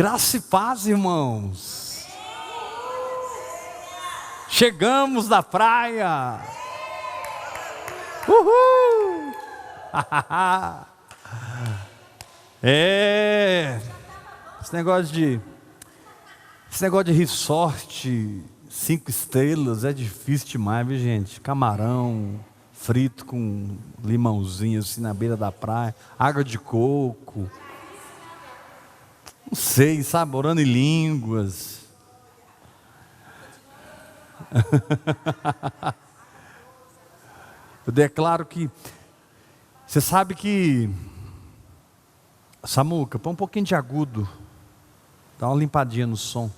Graça e paz, irmãos. Chegamos da praia. Uhul! Esse negócio de resort 5 estrelas é difícil demais, viu, gente? Camarão frito com limãozinho assim na beira da praia, água de coco, não sei, sabe, orando em línguas. Eu declaro que, você sabe que, Samuca, põe um pouquinho de agudo, dá uma limpadinha no som.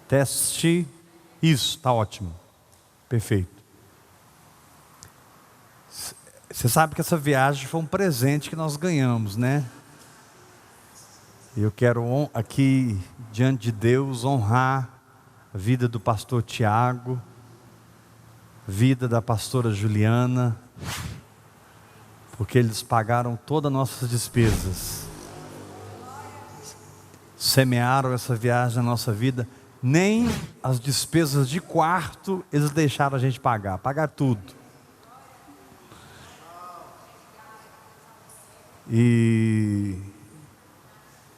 Teste, isso, está ótimo, perfeito. Você sabe que essa viagem foi um presente que nós ganhamos, né? Eu quero aqui, diante de Deus, honrar a vida do pastor Tiago, a vida da pastora Juliana, porque eles pagaram todas as nossas despesas, semearam essa viagem na nossa vida, nem as despesas de quarto eles deixaram a gente pagar tudo. E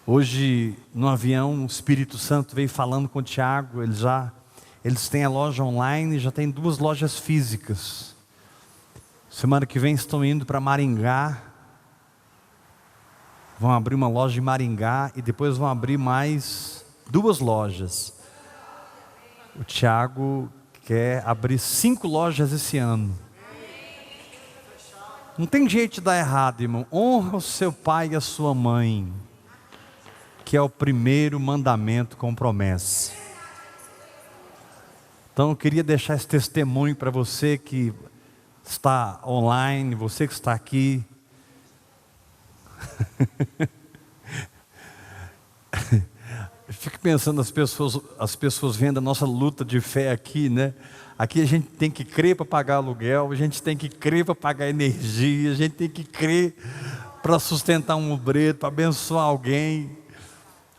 hoje no avião o Espírito Santo veio falando com o Tiago, eles têm a loja online, já tem 2 lojas físicas. Semana que vem estão indo para Maringá, vão abrir uma loja em Maringá e depois vão abrir mais 2 lojas. O Tiago quer abrir 5 lojas esse ano. Não tem jeito de dar errado, irmão. Honra o seu pai e a sua mãe, que é o primeiro mandamento com promessa. Então eu queria deixar esse testemunho para você que está online, você que está aqui. Eu fico pensando as pessoas vendo a nossa luta de fé aqui, né? Aqui a gente tem que crer para pagar aluguel, a gente tem que crer para pagar energia, a gente tem que crer para sustentar um obreiro, para abençoar alguém.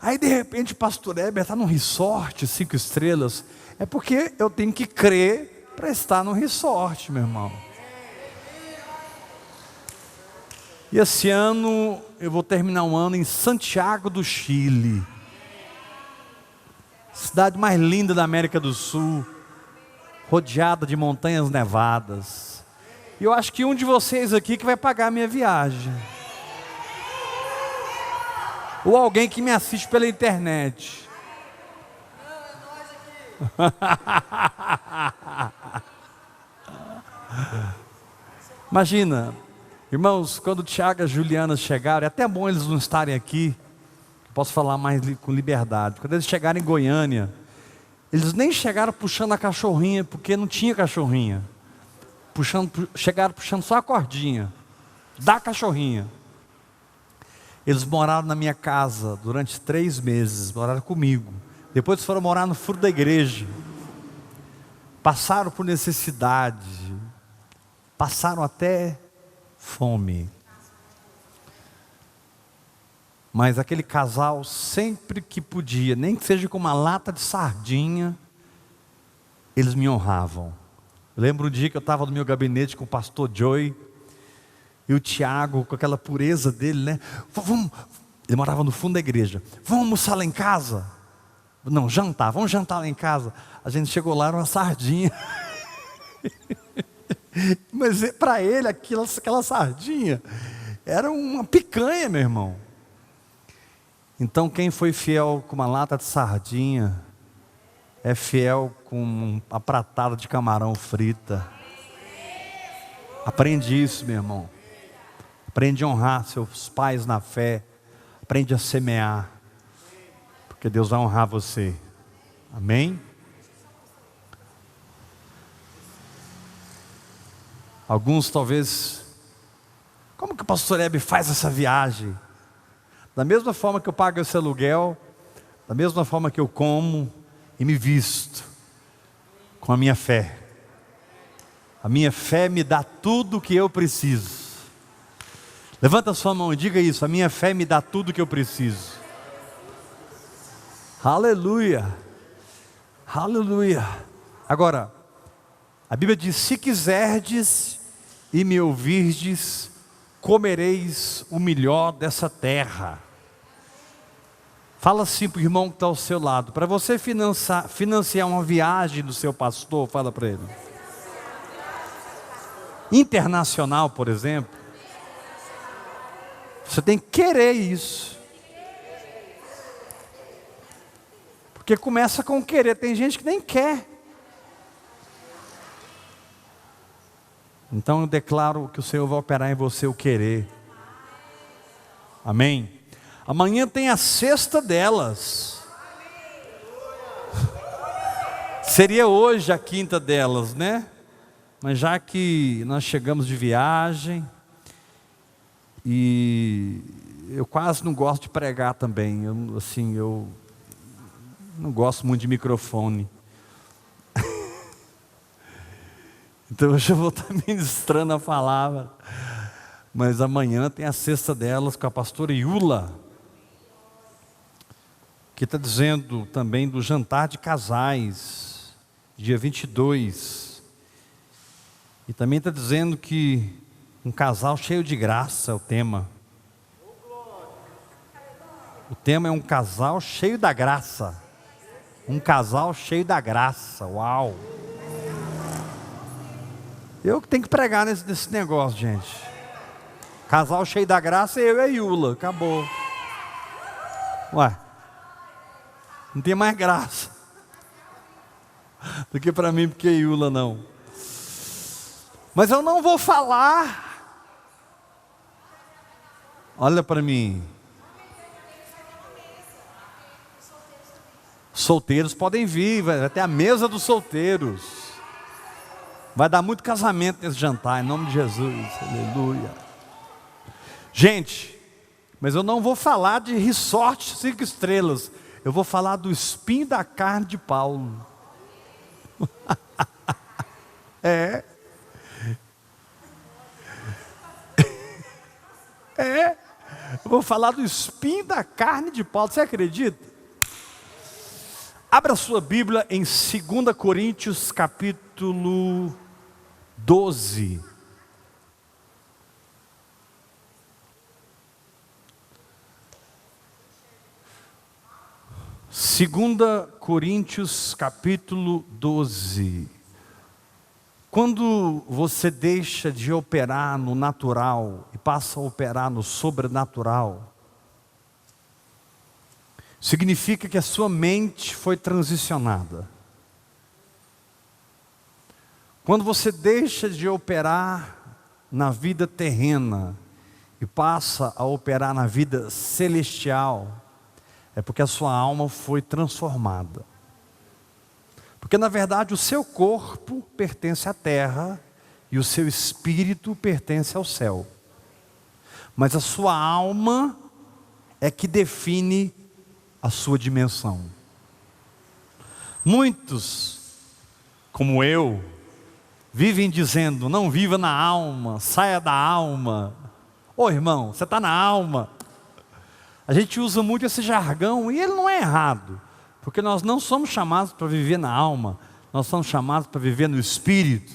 Aí de repente o pastor Heber está num resort 5 estrelas. É porque eu tenho que crer para estar no resort, meu irmão. E esse ano eu vou terminar um ano em Santiago do Chile, cidade mais linda da América do Sul, rodeada de montanhas nevadas. E eu acho que um de vocês aqui que vai pagar a minha viagem, ou alguém que me assiste pela internet. Imagina, irmãos, quando o Tiago e a Juliana chegaram, é até bom eles não estarem aqui, posso falar mais com liberdade. Quando eles chegaram em Goiânia, eles nem chegaram puxando a cachorrinha, porque não tinha cachorrinha. Chegaram puxando só a cordinha da cachorrinha. Eles moraram na minha casa durante 3 meses, moraram comigo. Depois foram morar no furo da igreja. Passaram por necessidade, passaram até fome. Mas aquele casal, sempre que podia, nem que seja com uma lata de sardinha, eles me honravam. Eu lembro um dia que eu estava no meu gabinete com o pastor Joey, e o Tiago, com aquela pureza dele, né? Ele morava no fundo da igreja. Vamos almoçar lá em casa? Não, jantar, vamos jantar lá em casa. A gente chegou lá, era uma sardinha. Mas para ele, aquela sardinha era uma picanha, meu irmão. Então quem foi fiel com uma lata de sardinha, é fiel com uma pratada de camarão frita. Aprende isso, meu irmão. Aprende a honrar seus pais na fé. Aprende a semear, porque Deus vai honrar você. Amém? Alguns talvez, como que o pastor Hebe faz essa viagem? Da mesma forma que eu pago esse aluguel, da mesma forma que eu como e me visto, com a minha fé. A minha fé me dá tudo o que eu preciso. Levanta a sua mão e diga isso: a minha fé me dá tudo o que eu preciso. Aleluia, aleluia. Agora, a Bíblia diz: se quiserdes e me ouvirdes, comereis o melhor dessa terra. Fala assim para o irmão que está ao seu lado: para você financiar uma viagem do seu pastor, fala para ele. Internacional, por exemplo, você tem que querer isso. Porque começa com querer, tem gente que nem quer. Então eu declaro que o Senhor vai operar em você o querer. Amém? Amanhã tem a sexta delas. Seria hoje a quinta delas, né? Mas já que nós chegamos de viagem, e eu quase não gosto de pregar também. Eu não gosto muito de microfone. Então hoje eu vou estar ministrando a palavra. Mas amanhã tem a sexta delas com a pastora Iula, que está dizendo também do jantar de casais, dia 22. E também está dizendo que um casal cheio de graça é o tema. O tema é um casal cheio da graça. Um casal cheio da graça. Uau! Eu que tenho que pregar nesse negócio, gente. Casal cheio da graça, eu e a Iula. Acabou. Ué, não tem mais graça do que para mim, porque a Iula não. Mas eu não vou falar. Olha para mim. Solteiros podem vir, vai ter a mesa dos solteiros. Vai dar muito casamento nesse jantar, em nome de Jesus. Aleluia. Gente, mas eu não vou falar de resort 5 estrelas. Eu vou falar do espinho da carne de Paulo. É. Eu vou falar do espinho da carne de Paulo. Você acredita? Abra sua Bíblia em 2 Coríntios capítulo 12. Segunda Coríntios capítulo 12. Quando você deixa de operar no natural e passa a operar no sobrenatural, significa que a sua mente foi transicionada. Quando você deixa de operar na vida terrena e passa a operar na vida celestial, é porque a sua alma foi transformada. Porque na verdade o seu corpo pertence à terra e o seu espírito pertence ao céu. Mas a sua alma é que define a sua dimensão. Muitos, como eu, vivem dizendo: não viva na alma, saia da alma. Ô irmão, você está na alma. A gente usa muito esse jargão e ele não é errado. Porque nós não somos chamados para viver na alma, nós somos chamados para viver no espírito.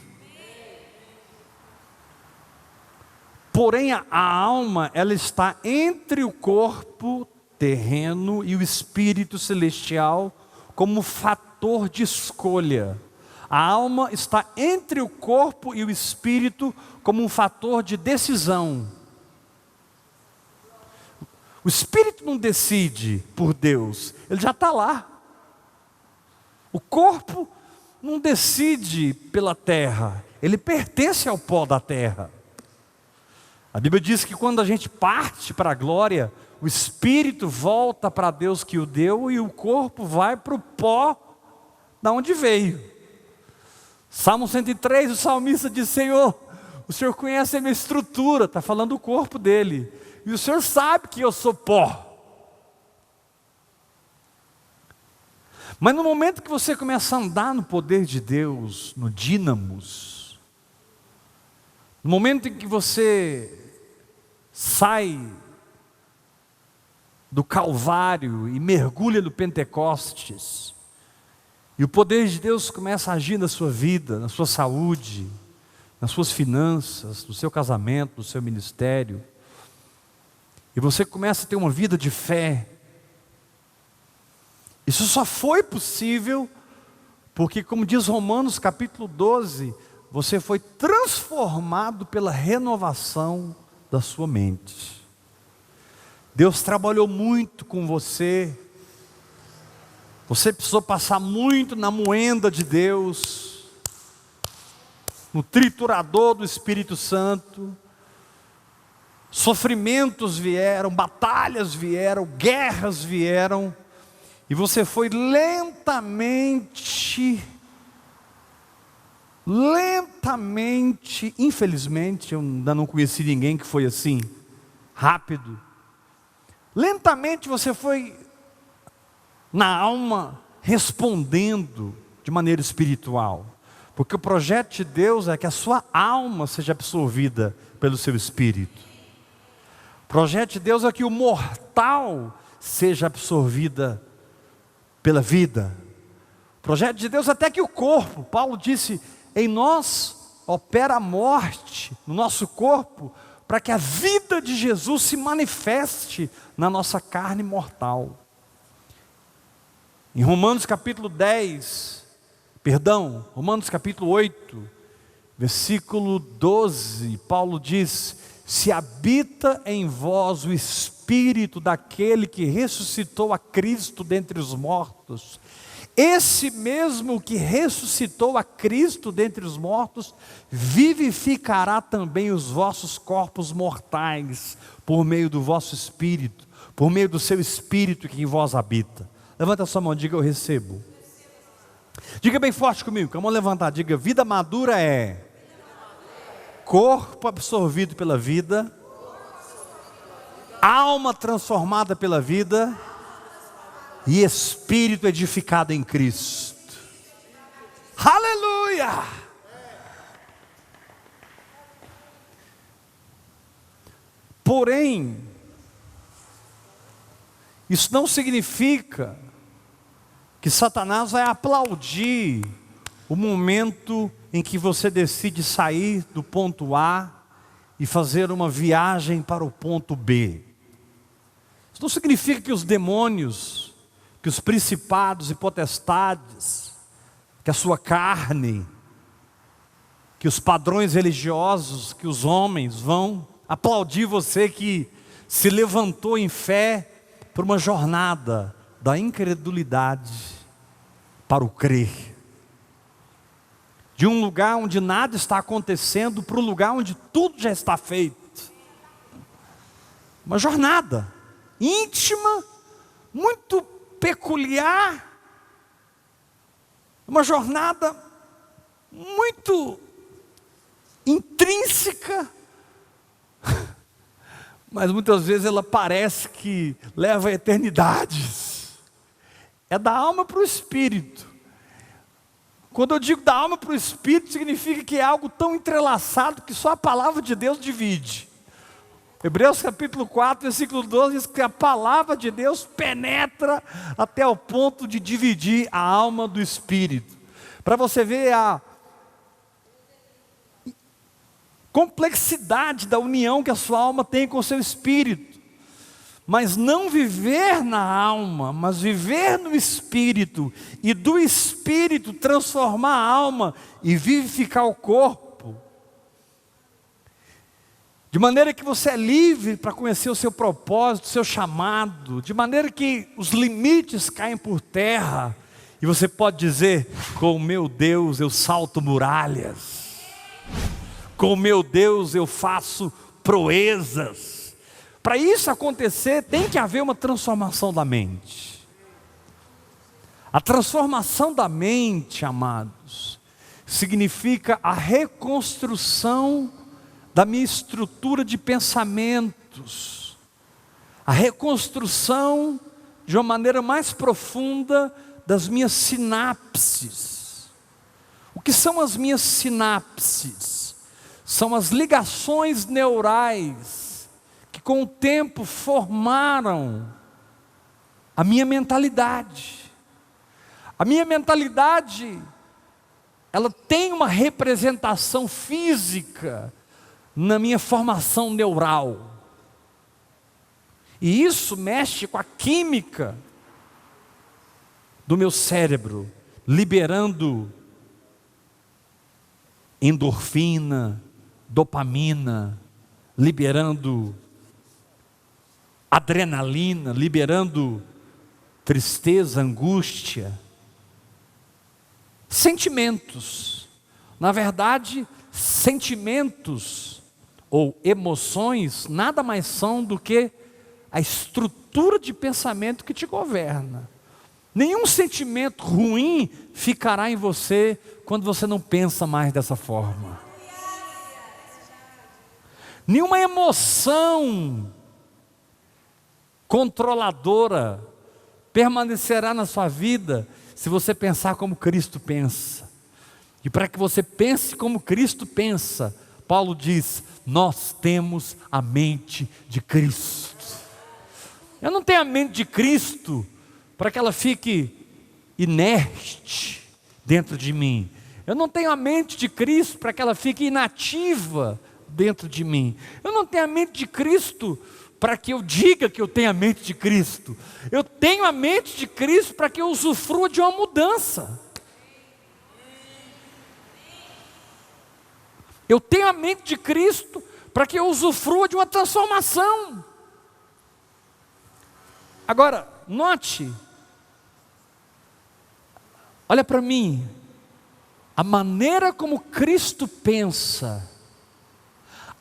Porém a alma, ela está entre o corpo terreno e o espírito celestial como fator de escolha. A alma está entre o corpo e o espírito como um fator de decisão. O espírito não decide por Deus, ele já está lá. O corpo não decide pela terra, ele pertence ao pó da terra. A Bíblia diz que quando a gente parte para a glória, o espírito volta para Deus que o deu e o corpo vai para o pó da onde veio. Salmo 103, o salmista diz: Senhor, o Senhor conhece a minha estrutura, está falando do corpo dele, e o Senhor sabe que eu sou pó. Mas no momento que você começa a andar no poder de Deus, no dínamos, no momento em que você sai do Calvário e mergulha no Pentecostes, e o poder de Deus começa a agir na sua vida, na sua saúde, nas suas finanças, no seu casamento, no seu ministério, e você começa a ter uma vida de fé. Isso só foi possível porque, como diz Romanos capítulo 12, você foi transformado pela renovação da sua mente. Deus trabalhou muito com você. Você precisou passar muito na moenda de Deus, no triturador do Espírito Santo. Sofrimentos vieram, batalhas vieram, guerras vieram, e você foi lentamente, infelizmente, eu ainda não conheci ninguém que foi assim, rápido. Lentamente você foi na alma respondendo de maneira espiritual, porque o projeto de Deus é que a sua alma seja absorvida pelo seu espírito. O projeto de Deus é que o mortal seja absorvida pela vida. O projeto de Deus é até que o corpo, Paulo disse, em nós opera a morte, no nosso corpo, para que a vida de Jesus se manifeste na nossa carne mortal. Em Romanos capítulo 8, versículo 12, Paulo diz: se habita em vós o Espírito daquele que ressuscitou a Cristo dentre os mortos, esse mesmo que ressuscitou a Cristo dentre os mortos, vivificará também os vossos corpos mortais, por meio do vosso Espírito, por meio do seu Espírito que em vós habita. Levanta a sua mão, diga: eu recebo. Diga bem forte comigo, com a mão levantada, diga: vida madura é corpo absorvido pela vida, alma transformada pela vida e espírito edificado em Cristo. Aleluia! Porém, isso não significa que Satanás vai aplaudir o momento em que você decide sair do ponto A e fazer uma viagem para o ponto B. Isso não significa que os demônios, que os principados e potestades, que a sua carne, que os padrões religiosos, que os homens vão aplaudir você que se levantou em fé por uma jornada da incredulidade para o crer. De um lugar onde nada está acontecendo para o lugar onde tudo já está feito. Uma jornada íntima, muito peculiar, uma jornada muito intrínseca, mas muitas vezes ela parece que leva eternidades. É da alma para o espírito. Quando eu digo da alma para o espírito, significa que é algo tão entrelaçado que só a palavra de Deus divide. Hebreus capítulo 4, versículo 12, diz que a palavra de Deus penetra até o ponto de dividir a alma do espírito. Para você ver a complexidade da união que a sua alma tem com o seu espírito. Mas não viver na alma, mas viver no Espírito, e do Espírito transformar a alma e vivificar o corpo, de maneira que você é livre para conhecer o seu propósito, o seu chamado, de maneira que os limites caem por terra, e você pode dizer: com o meu Deus eu salto muralhas, com o meu Deus eu faço proezas. Para isso acontecer, tem que haver uma transformação da mente. A transformação da mente, amados, significa a reconstrução da minha estrutura de pensamentos, a reconstrução de uma maneira mais profunda das minhas sinapses. O que são as minhas sinapses? São as ligações neurais com o tempo formaram a minha mentalidade. A minha mentalidade, ela tem uma representação física na minha formação neural. E isso mexe com a química do meu cérebro, liberando endorfina, dopamina, liberando adrenalina, liberando tristeza, angústia, sentimentos. Na verdade, sentimentos ou emoções nada mais são do que a estrutura de pensamento que te governa. Nenhum sentimento ruim ficará em você quando você não pensa mais dessa forma. Nenhuma emoção controladora permanecerá na sua vida se você pensar como Cristo pensa. E para que você pense como Cristo pensa, Paulo diz: nós temos a mente de Cristo. Eu não tenho a mente de Cristo para que ela fique inerte dentro de mim. Eu não tenho a mente de Cristo para que ela fique inativa dentro de mim. Eu não tenho a mente de Cristo para que eu diga que eu tenho a mente de Cristo. Eu tenho a mente de Cristo para que eu usufrua de uma mudança. Eu tenho a mente de Cristo para que eu usufrua de uma transformação. Agora, note, olha para mim, a maneira como Cristo pensa,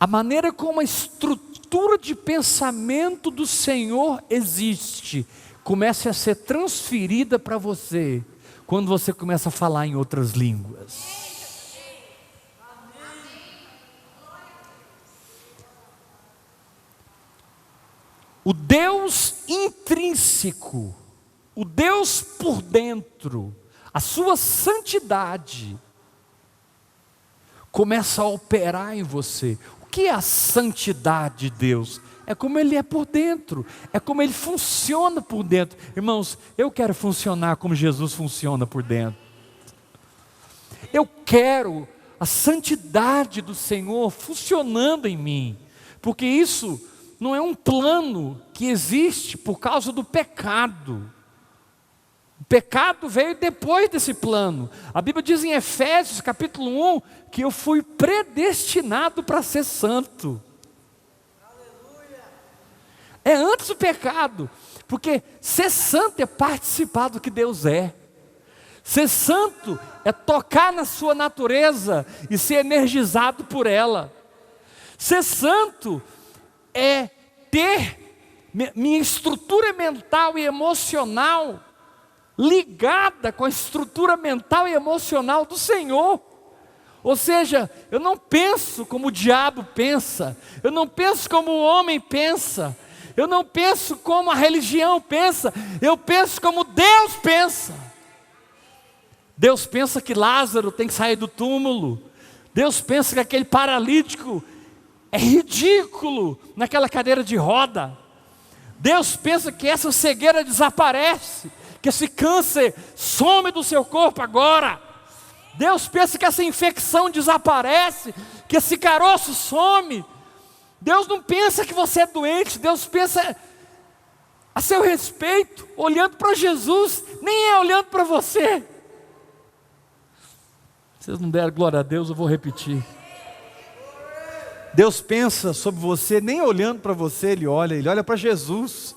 a maneira como a estrutura de pensamento do Senhor existe, começa a ser transferida para você, quando você começa a falar em outras línguas. O Deus intrínseco, o Deus por dentro, a sua santidade, começa a operar em você. O que é a santidade de Deus? É como Ele é por dentro, é como Ele funciona por dentro. Irmãos, eu quero funcionar como Jesus funciona por dentro. Eu quero a santidade do Senhor funcionando em mim, porque isso não é um plano que existe por causa do pecado. O pecado veio depois desse plano. A Bíblia diz em Efésios capítulo 1, que eu fui predestinado para ser santo. É antes do pecado, porque ser santo é participar do que Deus é. Ser santo é tocar na sua natureza e ser energizado por ela. Ser santo é ter minha estrutura mental e emocional ligada com a estrutura mental e emocional do Senhor. Ou seja, eu não penso como o diabo pensa, eu não penso como o homem pensa, eu não penso como a religião pensa, eu penso como Deus pensa. Deus pensa que Lázaro tem que sair do túmulo. Deus pensa que aquele paralítico é ridículo naquela cadeira de roda. Deus pensa que essa cegueira desaparece, que esse câncer some do seu corpo agora. Deus pensa que essa infecção desaparece, que esse caroço some. Deus não pensa que você é doente, Deus pensa a seu respeito, olhando para Jesus, nem é olhando para você. Se vocês não deram glória a Deus, eu vou repetir. Deus pensa sobre você, nem olhando para você, Ele olha para Jesus.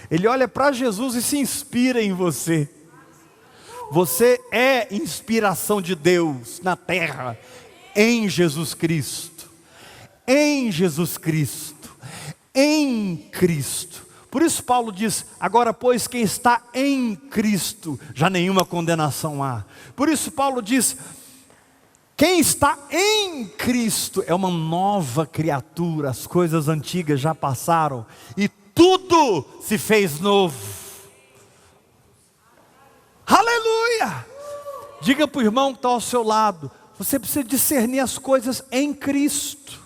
Ele olha para Jesus e se inspira em você. Você é inspiração de Deus na terra, em Jesus Cristo. Em Jesus Cristo. Em Cristo. Por isso Paulo diz: agora pois quem está em Cristo, já nenhuma condenação há. Por isso Paulo diz: quem está em Cristo é uma nova criatura, as coisas antigas já passaram e tudo se fez novo. Aleluia! Diga para o irmão que está ao seu lado: você precisa discernir as coisas em Cristo.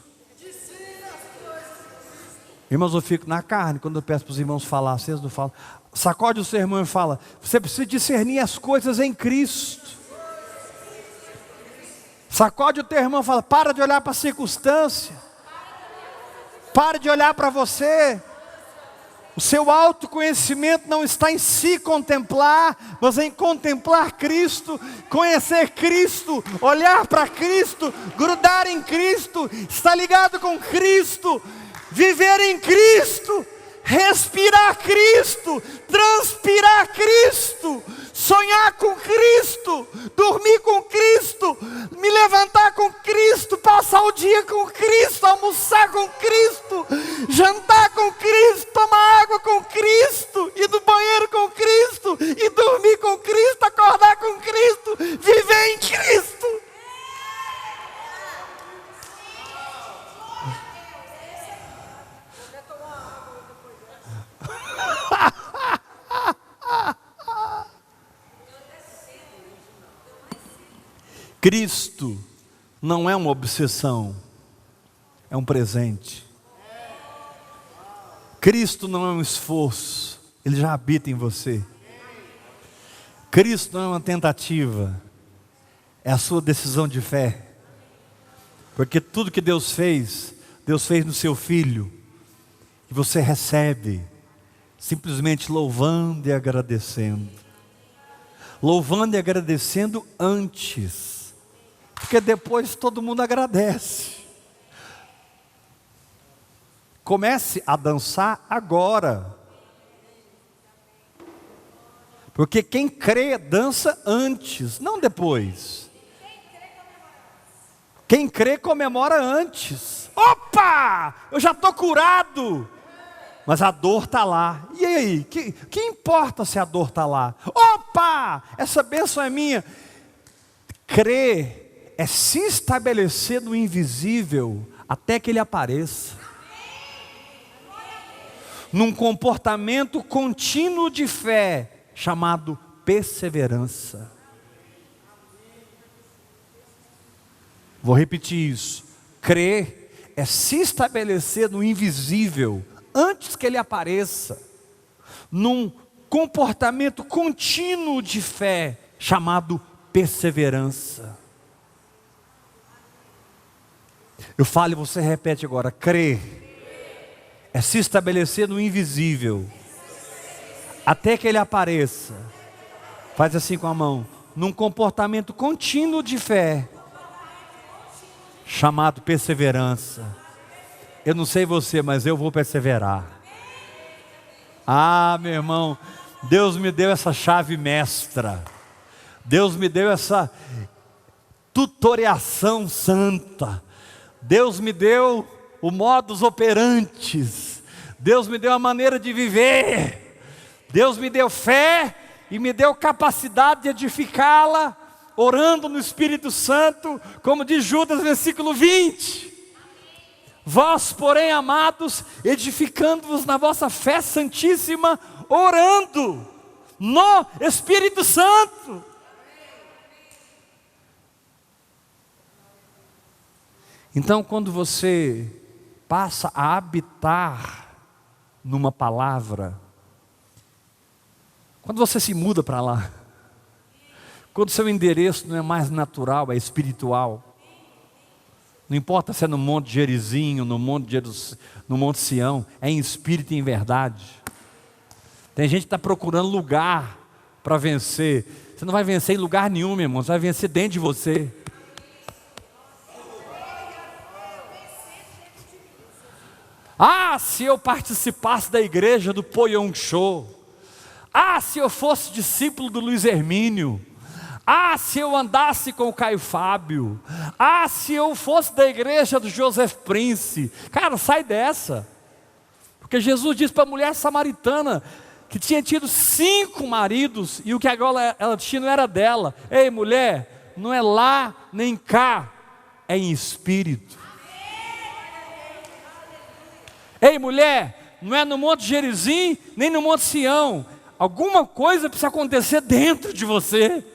Irmãos, eu fico na carne quando eu peço para os irmãos falar, vocês não falam. Sacode o seu irmão e fala: você precisa discernir as coisas em Cristo. Sacode o teu irmão e fala: para de olhar para a circunstância. Para de olhar para você. O seu autoconhecimento não está em se contemplar, mas em contemplar Cristo, conhecer Cristo, olhar para Cristo, grudar em Cristo, estar ligado com Cristo, viver em Cristo, respirar Cristo, transpirar Cristo, sonhar com Cristo, dormir com Cristo, me levantar com Cristo, passar o dia com Cristo, almoçar com Cristo, jantar com Cristo, tomar água com Cristo, ir no banheiro com Cristo, e dormir com Cristo, acordar com Cristo, viver em Cristo. Cristo não é uma obsessão, é um presente. Cristo não é um esforço, Ele já habita em você. Cristo não é uma tentativa, é a sua decisão de fé. Porque tudo que Deus fez no seu Filho, e você recebe, simplesmente louvando e agradecendo. Louvando e agradecendo antes, porque depois todo mundo agradece. Comece a dançar agora. Porque quem crê dança antes, não depois. Quem crê comemora antes. Opa! Eu já estou curado. Mas a dor está lá. E aí? Que importa se a dor está lá? Opa! Essa bênção é minha. Crer é se estabelecer no invisível até que Ele apareça. Num comportamento contínuo de fé, chamado perseverança. Vou repetir isso. Crer é se estabelecer no invisível antes que Ele apareça. Num comportamento contínuo de fé, chamado perseverança. Eu falo e você repete agora. Crer é se estabelecer no invisível até que Ele apareça. Faz assim com a mão. Num comportamento contínuo de fé, chamado perseverança. Eu não sei você, mas eu vou perseverar. Ah, meu irmão, Deus me deu essa chave mestra. Deus me deu essa tutoriação santa. Deus me deu o modus operantes. Deus me deu a maneira de viver. Deus me deu fé e me deu capacidade de edificá-la, orando no Espírito Santo, como diz Judas, versículo 20. Vós, porém, amados, edificando-vos na vossa fé santíssima, orando no Espírito Santo. Então, quando você passa a habitar numa palavra, quando você se muda para lá, quando seu endereço não é mais natural, é espiritual, não importa se é no Monte Gerizinho, no Monte Sião, é em espírito e em verdade. Tem gente que está procurando lugar para vencer. Você não vai vencer em lugar nenhum, meu irmão, você vai vencer dentro de você. Ah, se eu participasse da igreja do Poyong Show. Ah, se eu fosse discípulo do Luiz Hermínio. Ah, se eu andasse com o Caio Fábio. Ah, se eu fosse da igreja do Joseph Prince. Cara, sai dessa. Porque Jesus disse para a mulher samaritana que tinha tido 5 maridos e o que agora ela tinha não era dela. Ei, mulher, não é lá nem cá, é em espírito. Ei, mulher, não é no Monte Gerizim, nem no Monte Sião. Alguma coisa precisa acontecer dentro de você.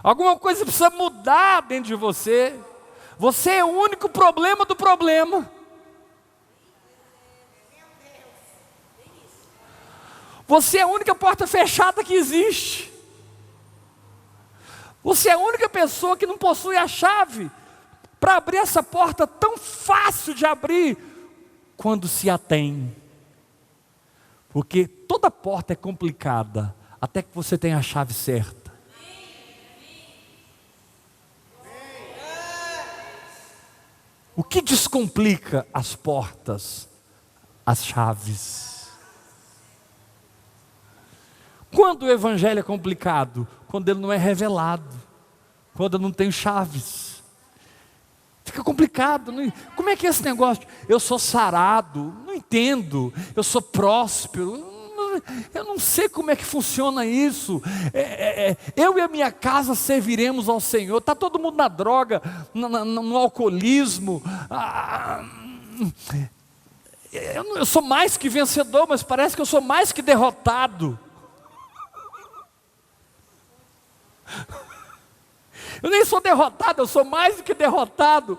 Alguma coisa precisa mudar dentro de você. Você é o único problema do problema. Você é a única porta fechada que existe. Você é a única pessoa que não possui a chave para abrir essa porta tão fácil de abrir quando se a tem. Porque toda porta é complicada até que você tenha a chave certa. O que descomplica as portas? As chaves. Quando o evangelho é complicado? Quando ele não é revelado. Quando eu não tenho chaves. Fica complicado. Como é que é esse negócio? Eu sou sarado, não entendo. Eu sou próspero, eu não sei como é que funciona isso. Eu e a minha casa serviremos ao Senhor. Está todo mundo na droga, no alcoolismo. Eu sou mais que vencedor, mas parece que eu sou mais que derrotado. Eu nem sou derrotado, eu sou mais do que derrotado.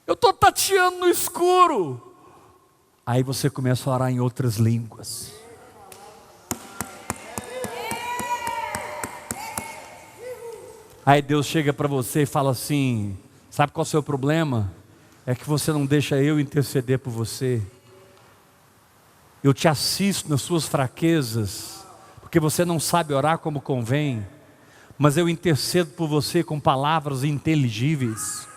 Eu estou tateando no escuro. Aí você começa a orar em outras línguas. Aí Deus chega para você e fala assim: sabe qual é o seu problema? É que você não deixa eu interceder por você. Eu te assisto nas suas fraquezas, porque você não sabe orar como convém. Mas eu intercedo por você com palavras inteligíveis.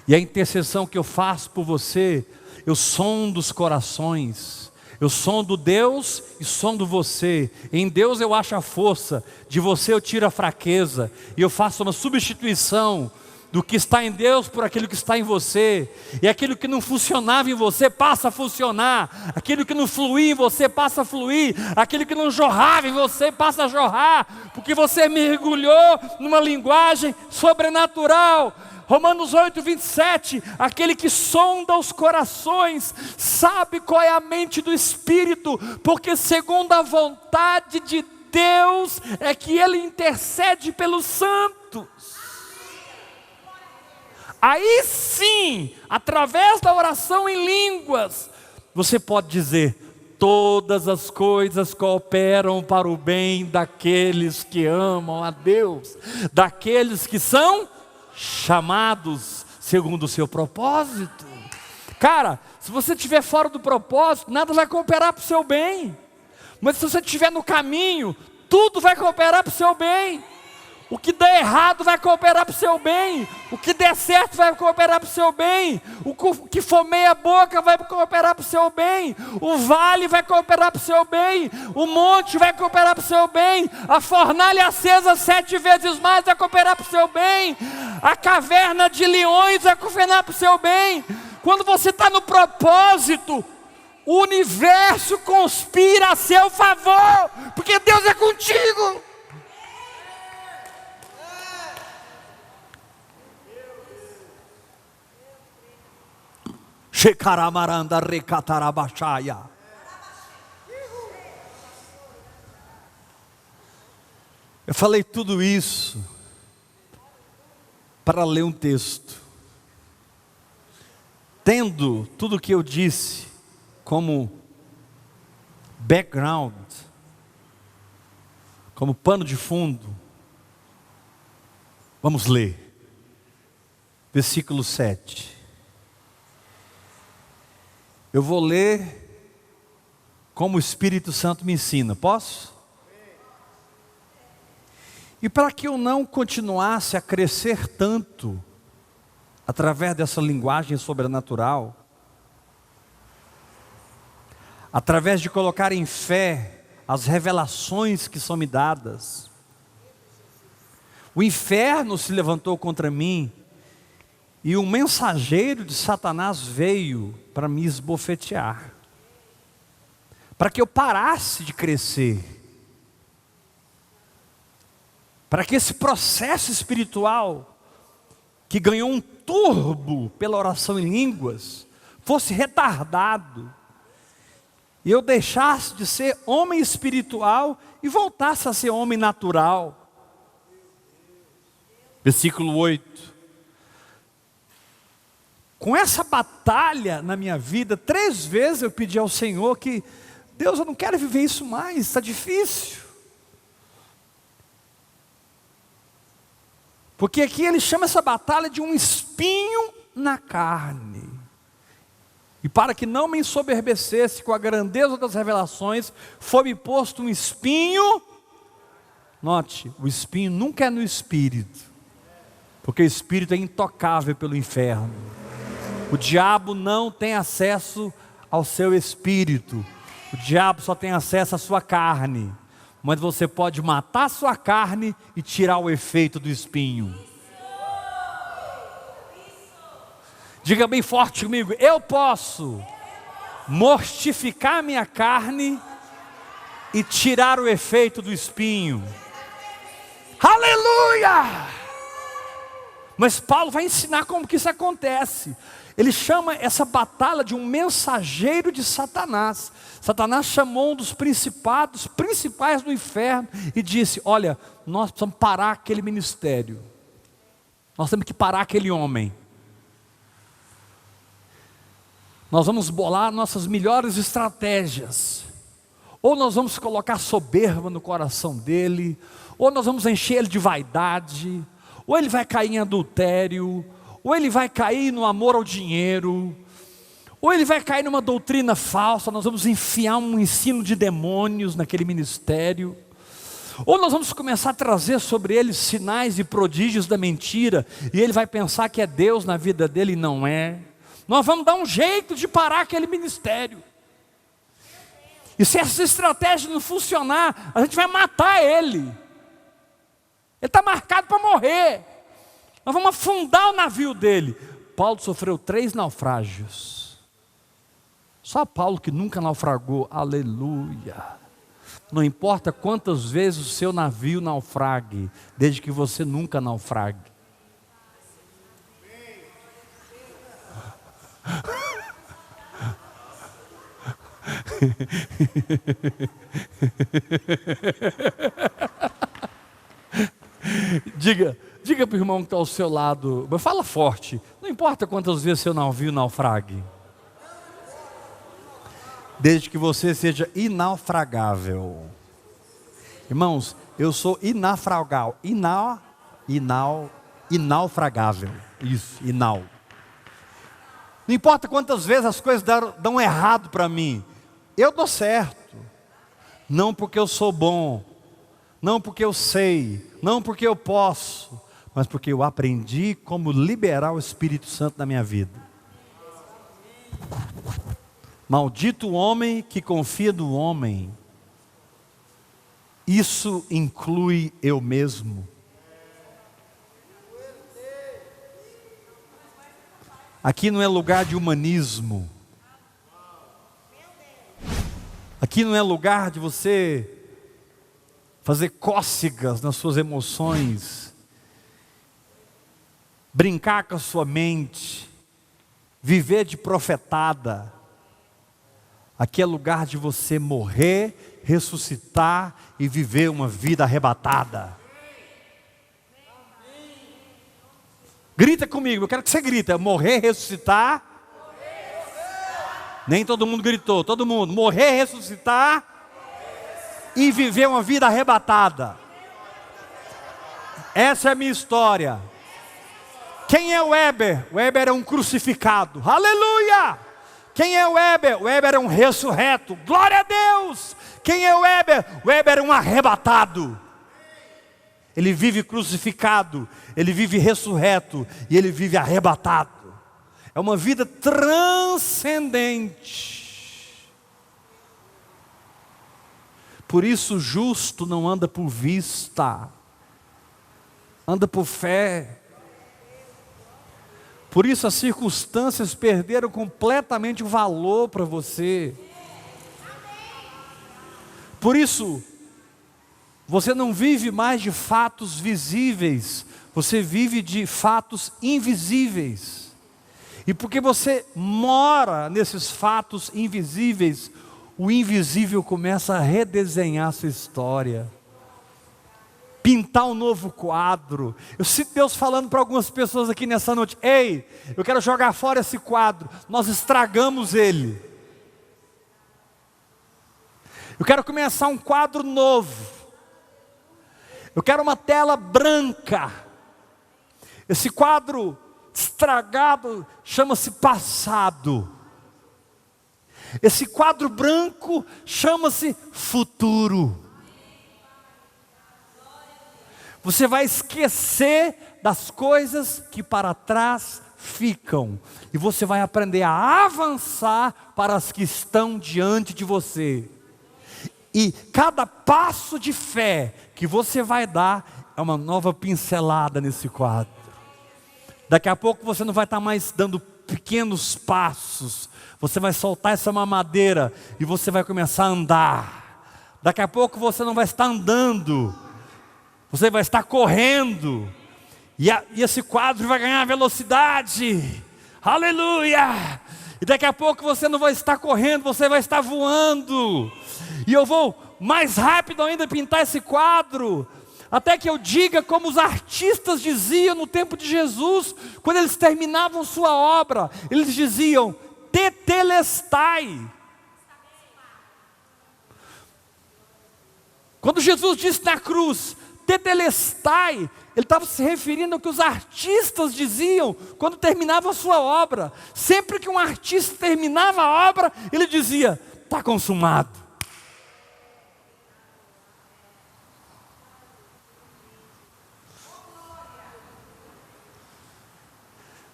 E a intercessão que eu faço por você, eu sondo os corações. Eu sondo Deus e sondo você. Em Deus eu acho a força, de você eu tiro a fraqueza. E eu faço uma substituição do que está em Deus por aquilo que está em você. E aquilo que não funcionava em você passa a funcionar. Aquilo que não fluía em você passa a fluir. Aquilo que não jorrava em você passa a jorrar. Porque você mergulhou numa linguagem sobrenatural. Romanos 8, 27, aquele que sonda os corações, sabe qual é a mente do Espírito, porque segundo a vontade de Deus, é que Ele intercede pelos santos. Aí sim, através da oração em línguas, você pode dizer: todas as coisas cooperam para o bem daqueles que amam a Deus, daqueles que são chamados segundo o seu propósito. Cara, se você estiver fora do propósito, nada vai cooperar para o seu bem. Mas se você estiver no caminho, tudo vai cooperar para o seu bem. O que der errado vai cooperar para o seu bem. O que der certo vai cooperar para o seu bem. O que for meia boca vai cooperar para o seu bem. O vale vai cooperar para o seu bem. O monte vai cooperar para o seu bem. A fornalha acesa 7 vezes mais vai cooperar para o seu bem. A caverna de leões vai cooperar para o seu bem. Quando você está no propósito, o universo conspira a seu favor. Porque Deus é contigo. Eu falei tudo isso para ler um texto. Tendo tudo o que eu disse como background, como pano de fundo, vamos ler. Versículo 7. Eu vou ler como o Espírito Santo me ensina, posso? E para que eu não continuasse a crescer tanto, através dessa linguagem sobrenatural, através de colocar em fé as revelações que são me dadas, o inferno se levantou contra mim, e um mensageiro de Satanás veio para me esbofetear, para que eu parasse de crescer, para que esse processo espiritual, que ganhou um turbo pela oração em línguas, fosse retardado, e eu deixasse de ser homem espiritual e voltasse a ser homem natural. Versículo 8. Com essa batalha na minha vida, 3 vezes eu pedi ao Senhor que Deus, eu não quero viver isso mais, está difícil. Porque aqui ele chama essa batalha de um espinho na carne. E para que não me ensoberbecesse com a grandeza das revelações, foi-me posto um espinho. Note, o espinho nunca é no espírito, porque o espírito é intocável pelo inferno. O diabo não tem acesso ao seu espírito, o diabo só tem acesso à sua carne. Mas você pode matar a sua carne e tirar o efeito do espinho. Diga bem forte comigo: eu posso mortificar minha carne e tirar o efeito do espinho. Aleluia! Mas Paulo vai ensinar como que isso acontece. Ele chama essa batalha de um mensageiro de Satanás. Satanás chamou um dos principados principais do inferno e disse: olha, nós precisamos parar aquele ministério. Nós temos que parar aquele homem. Nós vamos bolar nossas melhores estratégias. Ou nós vamos colocar soberba no coração dele, ou nós vamos encher ele de vaidade, ou ele vai cair em adultério, ou ele vai cair no amor ao dinheiro, ou ele vai cair numa doutrina falsa. Nós vamos enfiar um ensino de demônios naquele ministério, ou nós vamos começar a trazer sobre ele sinais e prodígios da mentira, e ele vai pensar que é Deus na vida dele e não é. Nós vamos dar um jeito de parar aquele ministério. E se essa estratégia não funcionar, a gente vai matar ele. Ele está marcado para morrer. Nós vamos afundar o navio dele. Paulo sofreu 3 naufrágios. Só Paulo que nunca naufragou. Aleluia. Não importa quantas vezes o seu navio naufrague, desde que você nunca naufrague. Diga para o irmão que está ao seu lado, mas fala forte: não importa quantas vezes seu navio naufrague, desde que você seja inaufragável. Irmãos, eu sou inaufragável. Inaufragável. Isso, Não importa quantas vezes as coisas dão errado para mim, eu dou certo. Não porque eu sou bom, não porque eu sei, não porque eu posso, mas porque eu aprendi como liberar o Espírito Santo na minha vida. Maldito o homem que confia no homem. Isso inclui eu mesmo. Aqui não é lugar de humanismo. Aqui não é lugar de você fazer cócegas nas suas emoções, brincar com a sua mente, viver de profetada. Aqui é lugar de você morrer, ressuscitar e viver uma vida arrebatada. Grita comigo, eu quero que você grita: morrer, ressuscitar. Nem todo mundo gritou, todo mundo. Morrer, ressuscitar e viver uma vida arrebatada. Essa é a minha história. Quem é o Weber? O Weber é um crucificado. Aleluia! Quem é o Weber? O Weber é um ressurreto. Glória a Deus! Quem é o Weber? O Weber é um arrebatado. Ele vive crucificado, ele vive ressurreto e ele vive arrebatado. É uma vida transcendente. Por isso o justo não anda por vista, anda por fé. Por isso as circunstâncias perderam completamente o valor para você. Por isso você não vive mais de fatos visíveis, você vive de fatos invisíveis. E porque você mora nesses fatos invisíveis, o invisível começa a redesenhar a sua história, pintar um novo quadro. Eu sinto Deus falando para algumas pessoas aqui nessa noite: ei, eu quero jogar fora esse quadro, nós estragamos ele. Eu quero começar um quadro novo. Eu quero uma tela branca. Esse quadro estragado chama-se passado. Esse quadro branco chama-se futuro. Você vai esquecer das coisas que para trás ficam. E você vai aprender a avançar para as que estão diante de você. E cada passo de fé que você vai dar é uma nova pincelada nesse quadro. Daqui a pouco você não vai estar mais dando pequenos passos. Você vai soltar essa mamadeira e você vai começar a andar. Daqui a pouco você não vai estar andando. Você vai estar correndo. E esse quadro vai ganhar velocidade. Aleluia! E daqui a pouco você não vai estar correndo, você vai estar voando. E eu vou mais rápido ainda pintar esse quadro, até que eu diga como os artistas diziam no tempo de Jesus, quando eles terminavam sua obra, eles diziam, tetelestai. Quando Jesus disse na cruz, tetelestai, ele estava se referindo ao que os artistas diziam quando terminavam a sua obra. Sempre que um artista terminava a obra, ele dizia, está consumado.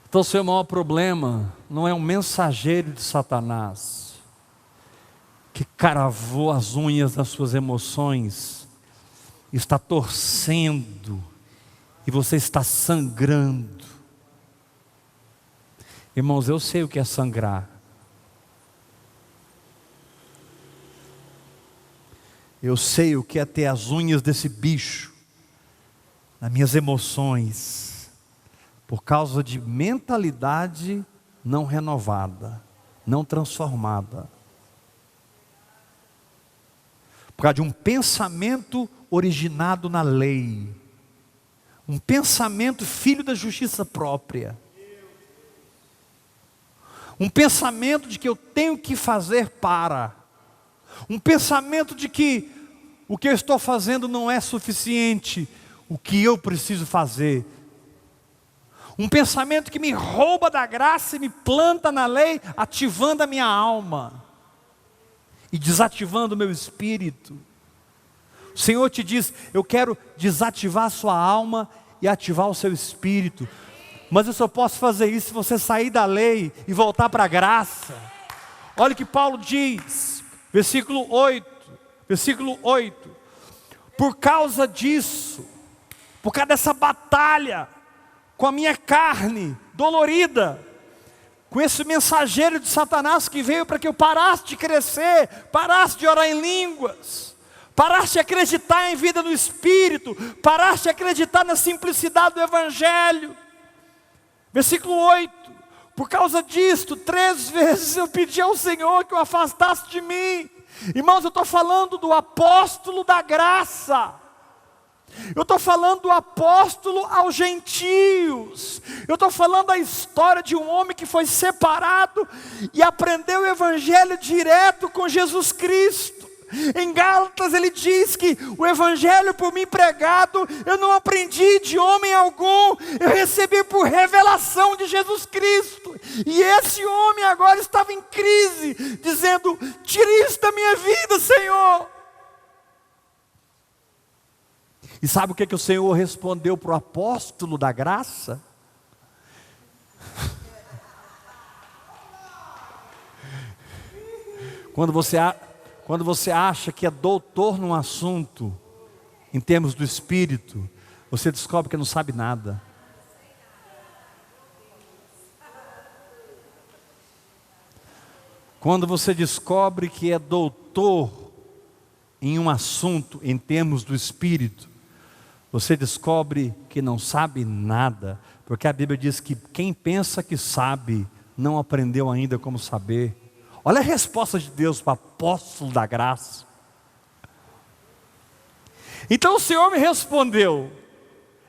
Então o seu maior problema não é um mensageiro de Satanás, que caravou as unhas das suas emoções, está torcendo, e você está sangrando. Irmãos, eu sei o que é sangrar. Eu sei o que é ter as unhas desse bicho nas minhas emoções, por causa de mentalidade não renovada, não transformada, por causa de um pensamento originado na lei, um pensamento filho da justiça própria, um pensamento de que eu tenho que fazer para, um pensamento de que o que eu estou fazendo não é suficiente, o que eu preciso fazer, um pensamento que me rouba da graça e me planta na lei, ativando a minha alma e desativando o meu espírito. O Senhor te diz, eu quero desativar a sua alma e ativar o seu espírito, mas eu só posso fazer isso se você sair da lei e voltar para a graça. Olha o que Paulo diz, versículo 8, por causa disso, por causa dessa batalha com a minha carne dolorida, com esse mensageiro de Satanás que veio para que eu parasse de crescer, parasse de orar em línguas, parasse de acreditar em vida no Espírito, parasse de acreditar na simplicidade do Evangelho. Versículo 8, por causa disto, 3 vezes eu pedi ao Senhor que o afastasse de mim. Irmãos, eu estou falando do apóstolo da graça. Eu estou falando do apóstolo aos gentios. Eu estou falando da história de um homem que foi separado e aprendeu o Evangelho direto com Jesus Cristo. Em Gálatas ele diz que o Evangelho por mim pregado, eu não aprendi de homem algum, eu recebi por revelação de Jesus Cristo. E esse homem agora estava em crise, dizendo, tire isso da minha vida, Senhor. E sabe o que o Senhor respondeu para o apóstolo da graça? Quando você acha que é doutor num assunto, em termos do Espírito, você descobre que não sabe nada. Quando você descobre que é doutor em um assunto, em termos do Espírito, você descobre que não sabe nada, porque a Bíblia diz que quem pensa que sabe, não aprendeu ainda como saber. Olha a resposta de Deus para o apóstolo da graça. Então o Senhor me respondeu,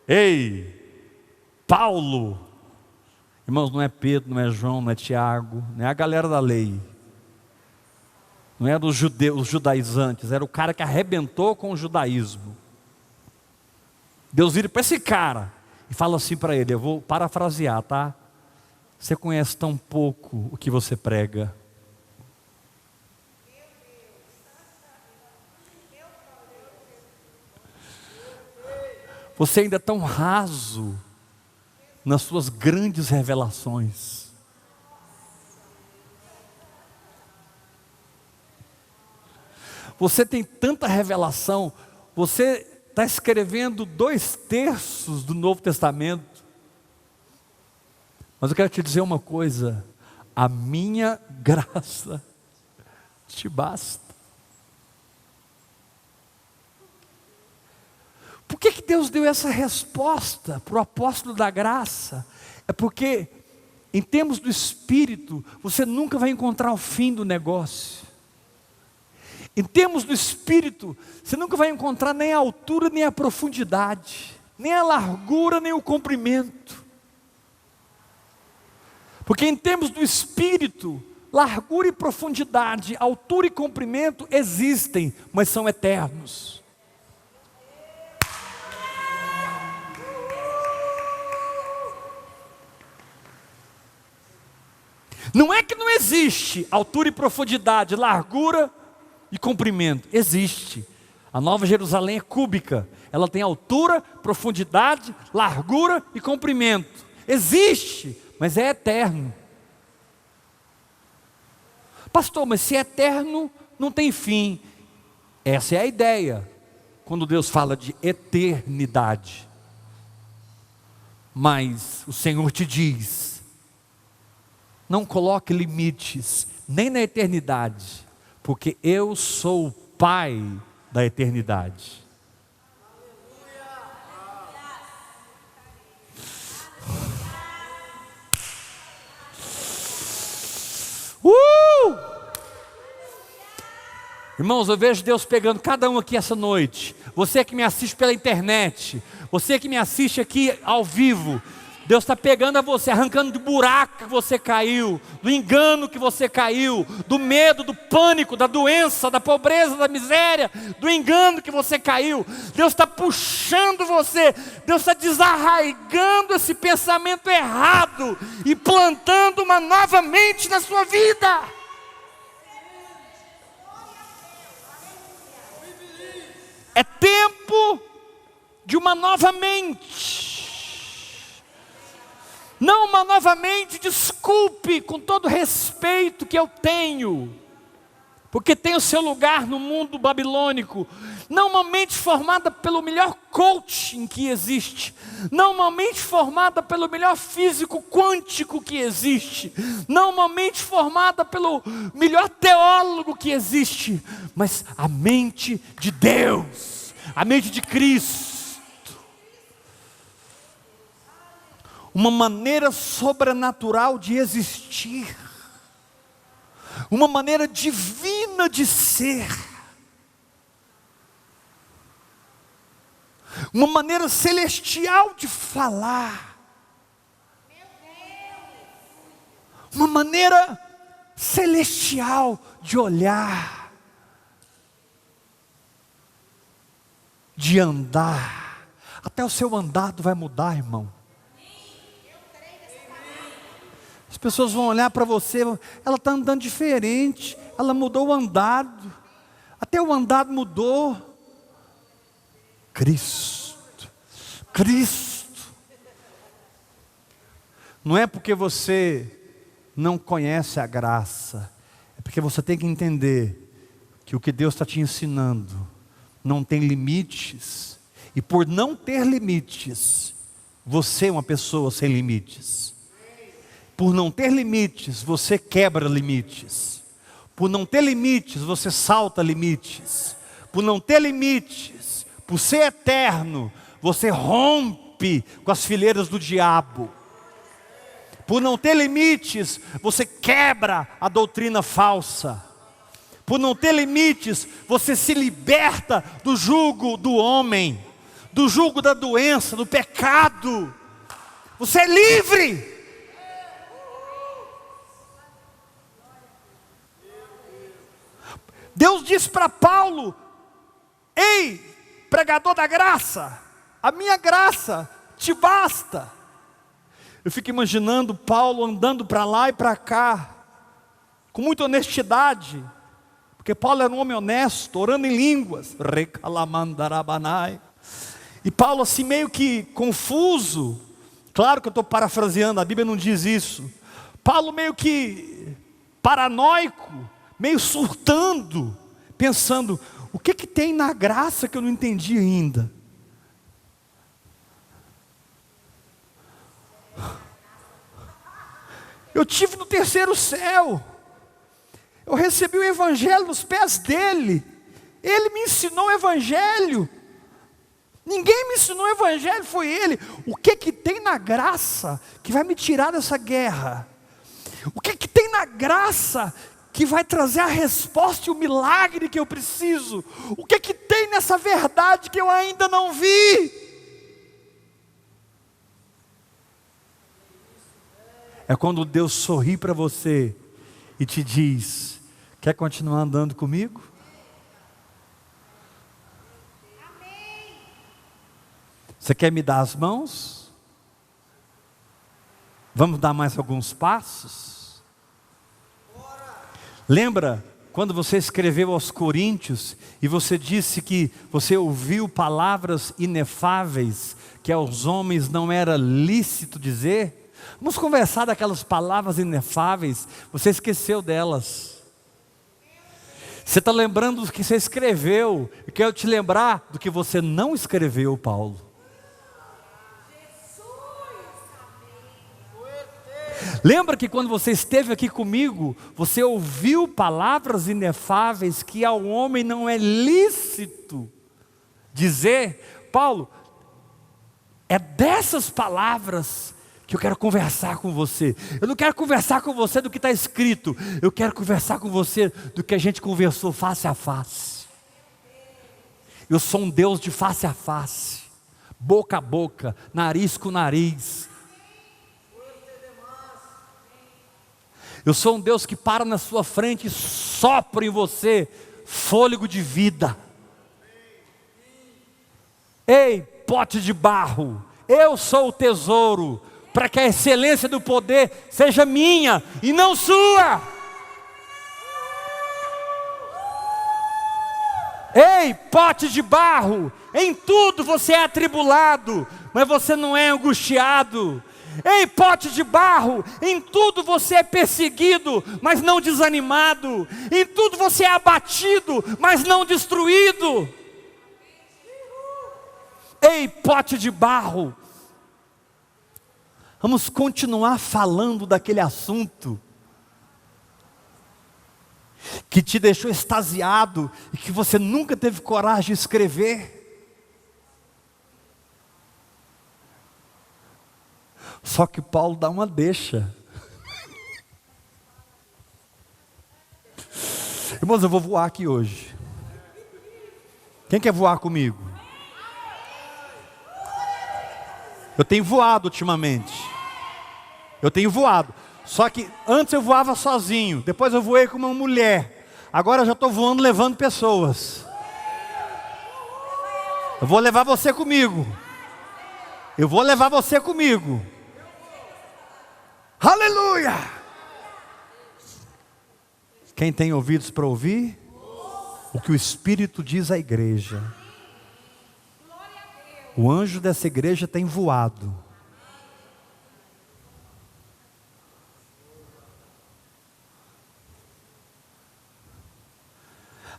ei, Paulo, irmãos, não é Pedro, não é João, não é Tiago, não é a galera da lei. Não era os judeus, os judaizantes, era o cara que arrebentou com o judaísmo. Deus vira para esse cara e fala assim para ele, eu vou parafrasear, tá? Você conhece tão pouco o que você prega. Você ainda é tão raso nas suas grandes revelações. Você tem tanta revelação, você está escrevendo 2/3 do Novo Testamento. Mas eu quero te dizer uma coisa, a minha graça te basta. Por que Deus deu essa resposta para o apóstolo da graça? É porque, em termos do Espírito, você nunca vai encontrar o fim do negócio. Em termos do Espírito, você nunca vai encontrar nem a altura, nem a profundidade, nem a largura, nem o comprimento. Porque em termos do Espírito, largura e profundidade, altura e comprimento existem, mas são eternos. Não é que não existe altura e profundidade, largura e comprimento. Existe. A Nova Jerusalém é cúbica. Ela tem altura, profundidade, largura e comprimento. Existe, mas é eterno. Pastor, mas se é eterno, não tem fim. Essa é a ideia, quando Deus fala de eternidade. Mas o Senhor te diz, não coloque limites, nem na eternidade, porque eu sou o Pai da eternidade. Irmãos, eu vejo Deus pegando cada um aqui essa noite. Você que me assiste pela internet, você que me assiste aqui ao vivo, Deus está pegando a você, arrancando do buraco que você caiu, do engano que você caiu, do medo, do pânico, da doença, da pobreza, da miséria, do engano que você caiu. Deus está puxando você, Deus está desarraigando esse pensamento errado e plantando uma nova mente na sua vida. É tempo de uma nova mente. Não uma nova mente, desculpe, com todo respeito que eu tenho, porque tem o seu lugar no mundo babilônico. Não uma mente formada pelo melhor coaching que existe, não uma mente formada pelo melhor físico quântico que existe, não uma mente formada pelo melhor teólogo que existe, mas a mente de Deus, a mente de Cristo. Uma maneira sobrenatural de existir, uma maneira divina de ser, uma maneira celestial de falar, uma maneira celestial de olhar, de andar. Até o seu andado vai mudar, irmão. As pessoas vão olhar para você, ela está andando diferente, ela mudou o andado, até o andado mudou. Cristo, Cristo. Não é porque você não conhece a graça, é porque você tem que entender que o que Deus está te ensinando não tem limites, e por não ter limites, você é uma pessoa sem limites. Por não ter limites, você quebra limites. Por não ter limites, você salta limites. Por não ter limites, por ser eterno, você rompe com as fileiras do diabo. Por não ter limites, você quebra a doutrina falsa. Por não ter limites, você se liberta do jugo do homem, do jugo da doença, do pecado. Você é livre. Deus disse para Paulo: ei, pregador da graça, a minha graça te basta. Eu fico imaginando Paulo andando para lá e para cá, com muita honestidade, porque Paulo era um homem honesto, orando em línguas, recalamandarabanae. E Paulo assim meio que confuso, claro que eu estou parafraseando, a Bíblia não diz isso. Paulo meio que paranoico, meio surtando, pensando: o que tem na graça que eu não entendi ainda? Eu tive no terceiro céu, eu recebi o Evangelho nos pés dele, ele me ensinou o Evangelho, ninguém me ensinou o Evangelho, foi ele. O que tem na graça que vai me tirar dessa guerra? O que tem na graça que vai trazer a resposta e o milagre que eu preciso? O que tem nessa verdade que eu ainda não vi? É quando Deus sorri para você e te diz: quer continuar andando comigo? Você quer me dar as mãos? Vamos dar mais alguns passos? Lembra quando você escreveu aos Coríntios e você disse que você ouviu palavras inefáveis que aos homens não era lícito dizer? Vamos conversar daquelas palavras inefáveis. Você esqueceu delas. Você está lembrando do que você escreveu. Eu quero te lembrar do que você não escreveu, Paulo. Lembra que quando você esteve aqui comigo, você ouviu palavras inefáveis que ao homem não é lícito dizer? Paulo, é dessas palavras que eu quero conversar com você. Eu não quero conversar com você do que está escrito, eu quero conversar com você do que a gente conversou face a face. Eu sou um Deus de face a face, boca a boca, nariz com nariz. Eu sou um Deus que para na sua frente e sopra em você fôlego de vida. Ei, pote de barro, eu sou o tesouro, para que a excelência do poder seja minha e não sua. Ei, pote de barro, em tudo você é atribulado, mas você não é angustiado. Ei, pote de barro, em tudo você é perseguido, mas não desanimado. Em tudo você é abatido, mas não destruído. Ei, pote de barro, vamos continuar falando daquele assunto que te deixou extasiado e que você nunca teve coragem de escrever. Só que Paulo dá uma deixa. Irmãos, eu vou voar aqui hoje. Quem quer voar comigo? Eu tenho voado ultimamente. Eu tenho voado. Só que antes eu voava sozinho. Depois eu voei com uma mulher. Agora eu já estou voando levando pessoas. Eu vou levar você comigo. Eu vou levar você comigo. Aleluia! Quem tem ouvidos para ouvir o que o Espírito diz à igreja. O anjo dessa igreja tem voado.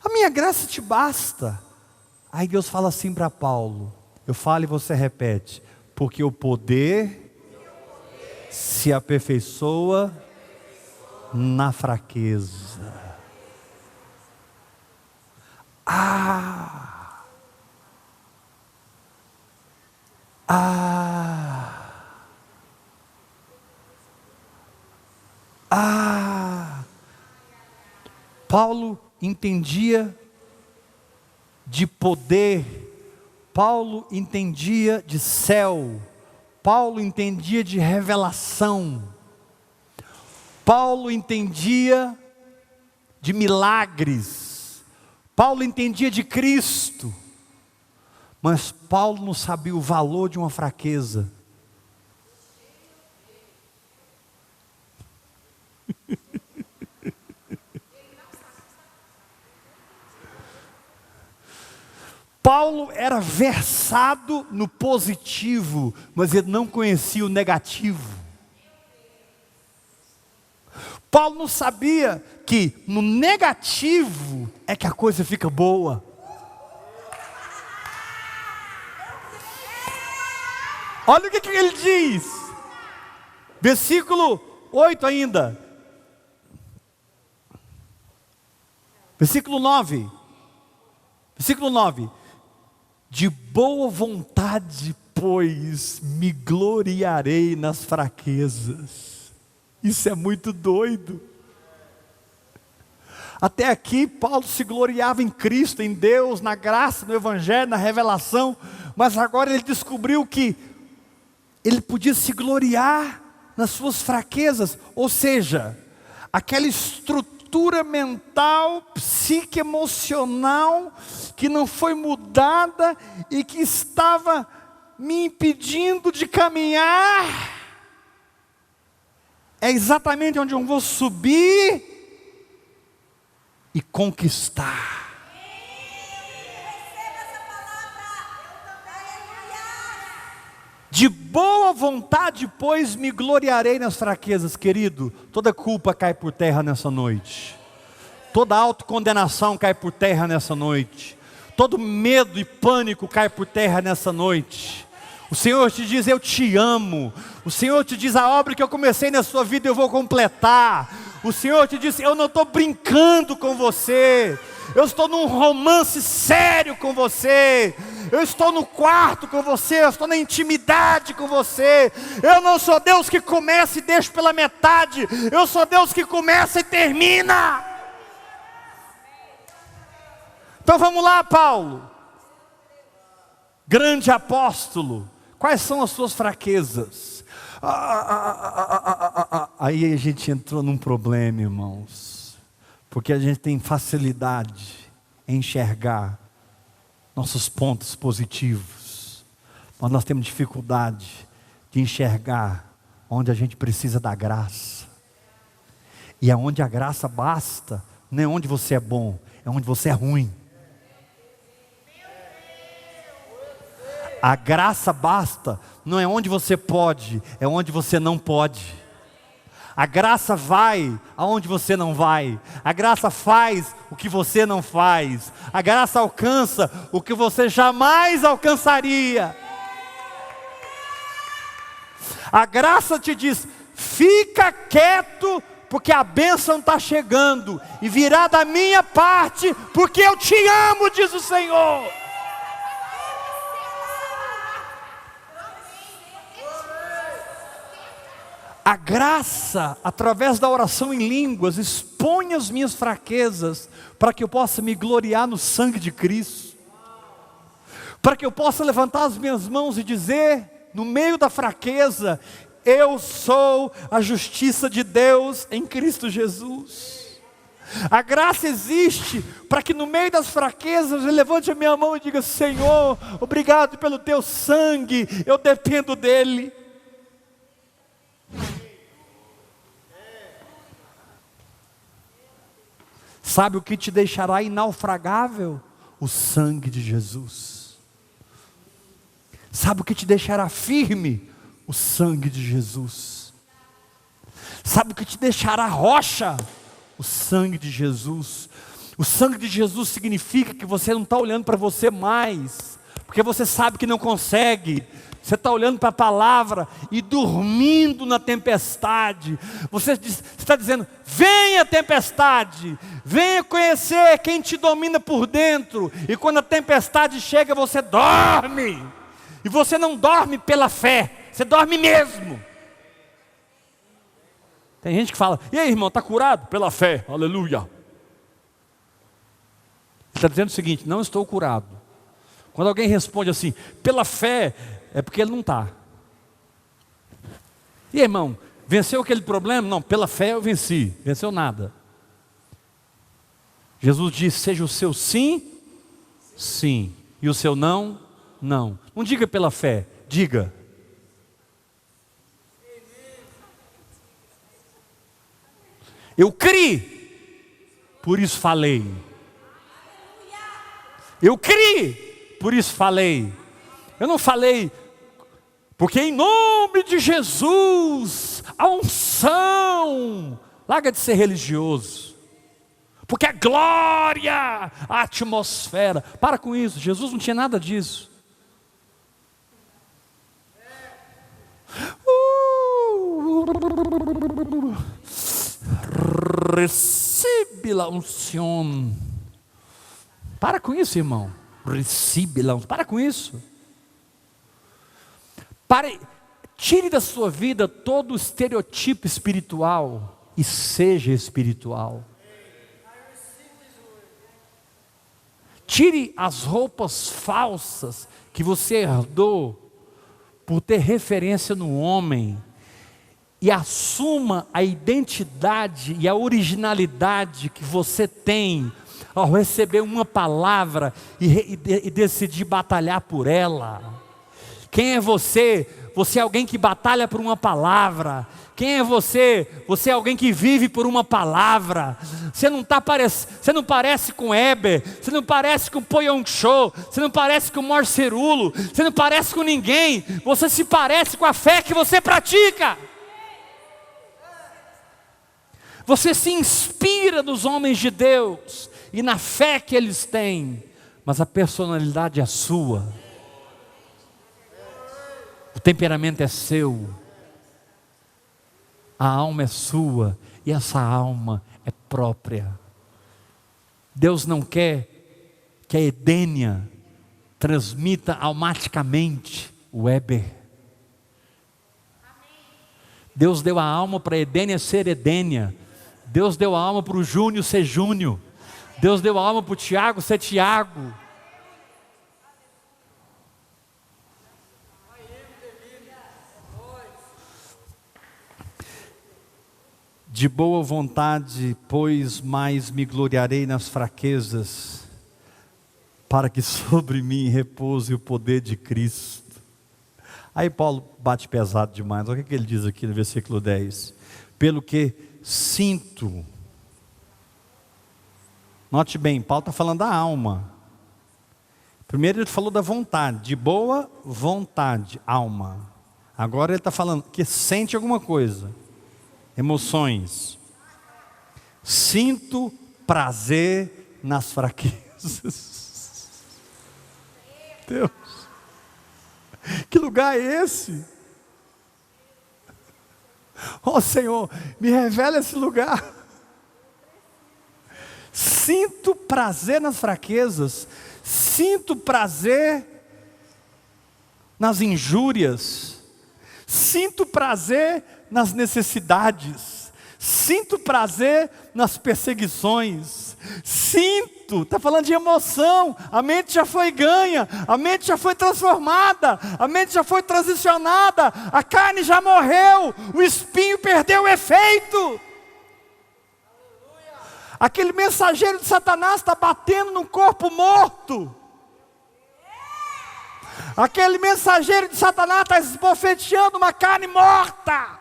A minha graça te basta. Aí Deus fala assim para Paulo. Eu falo e você repete. Porque o poder se aperfeiçoa na fraqueza. Paulo entendia de poder, Paulo entendia de céu, Paulo entendia de revelação, Paulo entendia de milagres, Paulo entendia de Cristo, mas Paulo não sabia o valor de uma fraqueza. Paulo era versado no positivo, mas ele não conhecia o negativo. Paulo não sabia que no negativo é que a coisa fica boa. Olha o que ele diz, versículo 8 ainda, versículo 9, de boa vontade, pois, me gloriarei nas fraquezas. Isso é muito doido. Até aqui Paulo se gloriava em Cristo, em Deus, na graça, no Evangelho, na revelação, mas agora ele descobriu que ele podia se gloriar nas suas fraquezas, ou seja, aquela estrutura mental, psique emocional, que não foi mudada e que estava me impedindo de caminhar, é exatamente onde eu vou subir e conquistar. De boa vontade, pois, me gloriarei nas fraquezas. Querido, toda culpa cai por terra nessa noite. Toda autocondenação cai por terra nessa noite. Todo medo e pânico cai por terra nessa noite. O Senhor te diz, eu te amo. O Senhor te diz, a obra que eu comecei na sua vida eu vou completar. O Senhor te diz, eu não estou brincando com você. Eu estou num romance sério com você. Eu estou no quarto com você. Eu estou na intimidade com você. Eu não sou Deus que começa e deixa pela metade. Eu sou Deus que começa e termina. Então vamos lá, Paulo, grande apóstolo, quais são as suas fraquezas? Aí a gente entrou num problema, irmãos, porque a gente tem facilidade em enxergar nossos pontos positivos, mas nós temos dificuldade de enxergar onde a gente precisa da graça, e aonde a graça basta, não é onde você é bom, é onde você é ruim. A graça basta, não é onde você pode, é onde você não pode. A graça vai aonde você não vai. A graça faz o que você não faz. A graça alcança o que você jamais alcançaria. A graça te diz, fica quieto, porque a bênção está chegando, e virá da minha parte, porque eu te amo, diz o Senhor. A graça, através da oração em línguas, expõe as minhas fraquezas, para que eu possa me gloriar no sangue de Cristo, para que eu possa levantar as minhas mãos e dizer, no meio da fraqueza, eu sou a justiça de Deus em Cristo Jesus. A graça existe para que no meio das fraquezas eu levante a minha mão e diga, Senhor, obrigado pelo teu sangue, eu dependo dele. Sabe o que te deixará inaufragável? O sangue de Jesus. Sabe o que te deixará firme? O sangue de Jesus. Sabe o que te deixará rocha? O sangue de Jesus. O sangue de Jesus significa que você não está olhando para você mais, porque você sabe que não consegue. Você está olhando para a palavra e dormindo na tempestade. Você está dizendo, venha tempestade, venha conhecer quem te domina por dentro. E quando a tempestade chega, você dorme. E você não dorme pela fé, você dorme mesmo. Tem gente que fala, e aí irmão, está curado? Pela fé, aleluia. Ele está dizendo o seguinte, não estou curado. Quando alguém responde assim, pela fé, é porque ele não está. E irmão, venceu aquele problema? Não, pela fé eu venci. Venceu nada. Jesus disse: seja o seu sim, sim, e o seu não, não. Não diga pela fé, diga. Eu criei, por isso falei. Eu criei, por isso falei. Eu não falei, porque em nome de Jesus, a unção, larga de ser religioso. Porque a glória, a atmosfera. Para com isso, Jesus não tinha nada disso. Recebe la unção. Para com isso, irmão. Recebe la unção. Para com isso. Tire da sua vida todo o estereotipo espiritual e seja espiritual. Tire as roupas falsas que você herdou por ter referência no homem e assuma a identidade e a originalidade que você tem ao receber uma palavra e decidir batalhar por ela. Quem é você? Você é alguém que batalha por uma palavra. Quem é você? Você é alguém que vive por uma palavra. Você não parece com Heber, você não parece com Poyong Cho, você não parece com Morcerulo, você não parece com ninguém. Você se parece com a fé que você pratica. Você se inspira nos homens de Deus e na fé que eles têm, mas a personalidade é sua. O temperamento é seu. A alma é sua e essa alma é própria. Deus não quer que a Edênia transmita automaticamente o Heber. Deus deu a alma para a Edênia ser Edênia. Deus deu a alma para o Júnior ser Júnior. Deus deu a alma para o Tiago ser Tiago. De boa vontade, pois mais me gloriarei nas fraquezas, para que sobre mim repouse o poder de Cristo. Aí Paulo bate pesado demais. Olha o que ele diz aqui no versículo 10. Pelo que sinto. Note bem, Paulo está falando da alma. Primeiro ele falou da vontade, de boa vontade, alma. Agora ele está falando que sente alguma coisa. Emoções. Sinto prazer nas fraquezas. Deus, que lugar é esse? Oh Senhor, me revela esse lugar. Sinto prazer nas fraquezas. Sinto prazer nas injúrias. Sinto prazer nas necessidades, sinto prazer nas perseguições, está falando de emoção, a mente já foi ganha, a mente já foi transformada, a mente já foi transicionada, a carne já morreu, o espinho perdeu o efeito. Aquele mensageiro de Satanás está batendo num corpo morto. Aquele mensageiro de Satanás está esbofeteando uma carne morta.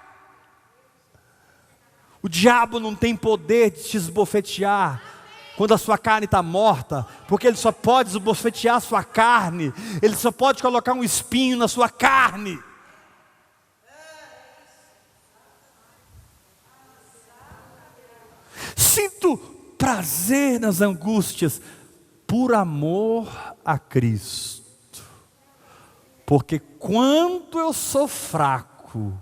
O diabo não tem poder de te esbofetear quando a sua carne está morta, porque ele só pode esbofetear a sua carne, ele só pode colocar um espinho na sua carne. Sinto prazer nas angústias, por amor a Cristo. Porque quando eu sou fraco,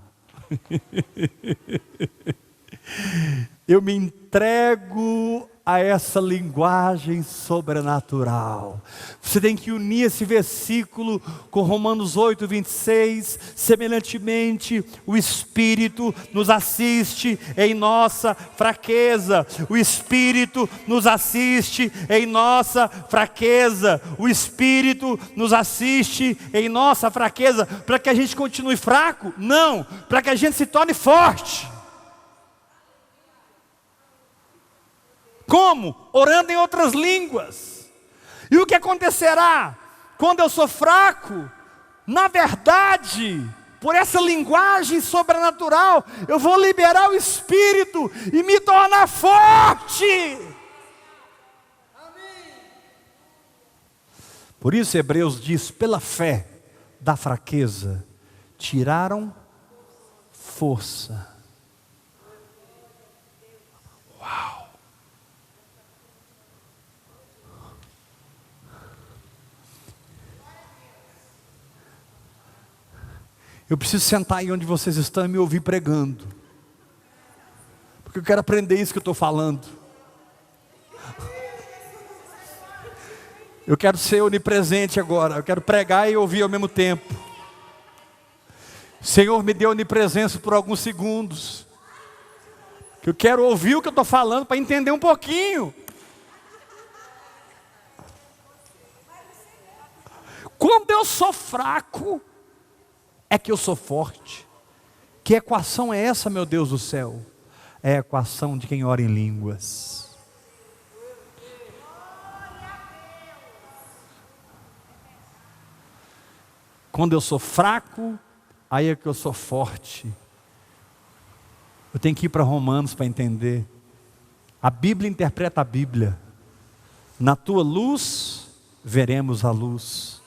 eu me entrego a essa linguagem sobrenatural. Você tem que unir esse versículo com Romanos 8, 26. Semelhantemente, o Espírito nos assiste em nossa fraqueza. O Espírito nos assiste em nossa fraqueza. O Espírito nos assiste em nossa fraqueza. Para que a gente continue fraco? Não. Para que a gente se torne forte. Como? Orando em outras línguas. E o que acontecerá? Quando eu sou fraco, na verdade, por essa linguagem sobrenatural, eu vou liberar o Espírito e me tornar forte. Por isso Hebreus diz, pela fé da fraqueza, tiraram força. Uau! Eu preciso sentar aí onde vocês estão e me ouvir pregando, porque eu quero aprender isso que eu estou falando. Eu quero ser onipresente agora, eu quero pregar e ouvir ao mesmo tempo. Senhor, me dê onipresença por alguns segundos, que eu quero ouvir o que eu estou falando para entender um pouquinho. Quando eu sou fraco, é que eu sou forte. Que equação é essa, meu Deus do céu? É a equação de quem ora em línguas. Quando eu sou fraco, aí é que eu sou forte. Eu tenho que ir para Romanos para entender. A Bíblia interpreta a Bíblia. Na tua luz, veremos a luz.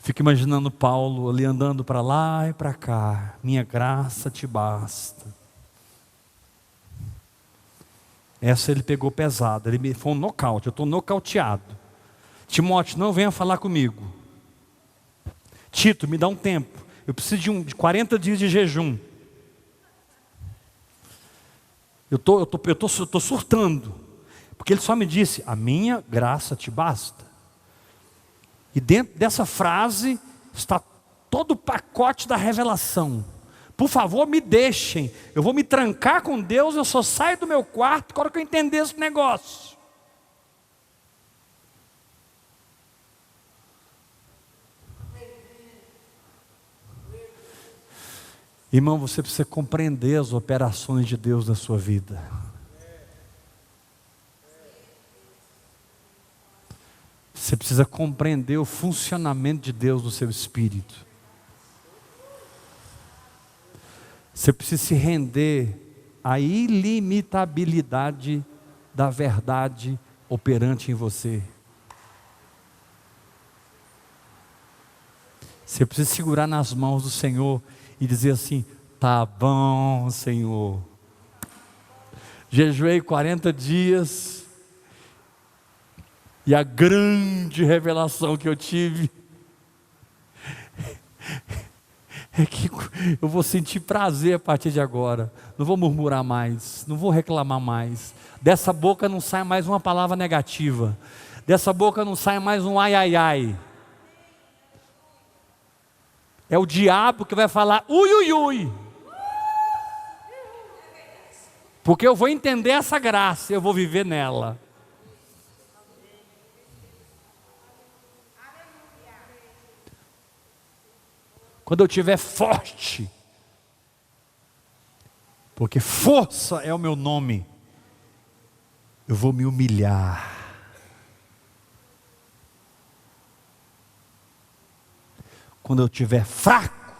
Fico imaginando Paulo ali andando para lá e para cá. Minha graça te basta. Essa ele pegou pesado. Foi um nocaute. Eu estou nocauteado. Timóteo, não venha falar comigo. Tito, me dá um tempo. Eu preciso de 40 dias de jejum. Eu tô surtando. Porque ele só me disse, a minha graça te basta. E dentro dessa frase está todo o pacote da revelação. Por favor, me deixem. Eu vou me trancar com Deus, eu só saio do meu quarto quando eu entender esse negócio. Irmão, você precisa compreender as operações de Deus na sua vida. Você precisa compreender o funcionamento de Deus no seu espírito. Você precisa se render à ilimitabilidade da verdade operante em você. Você precisa segurar nas mãos do Senhor e dizer assim, tá bom, Senhor. Jejuei 40 dias e a grande revelação que eu tive é que eu vou sentir prazer a partir de agora. Não vou murmurar mais, não vou reclamar mais. Dessa boca não sai mais uma palavra negativa. Dessa boca não sai mais um ai, ai, ai. É o diabo que vai falar ui, ui, ui. Porque eu vou entender essa graça, eu vou viver nela. Quando eu estiver forte, porque força é o meu nome, eu vou me humilhar. Quando eu estiver fraco,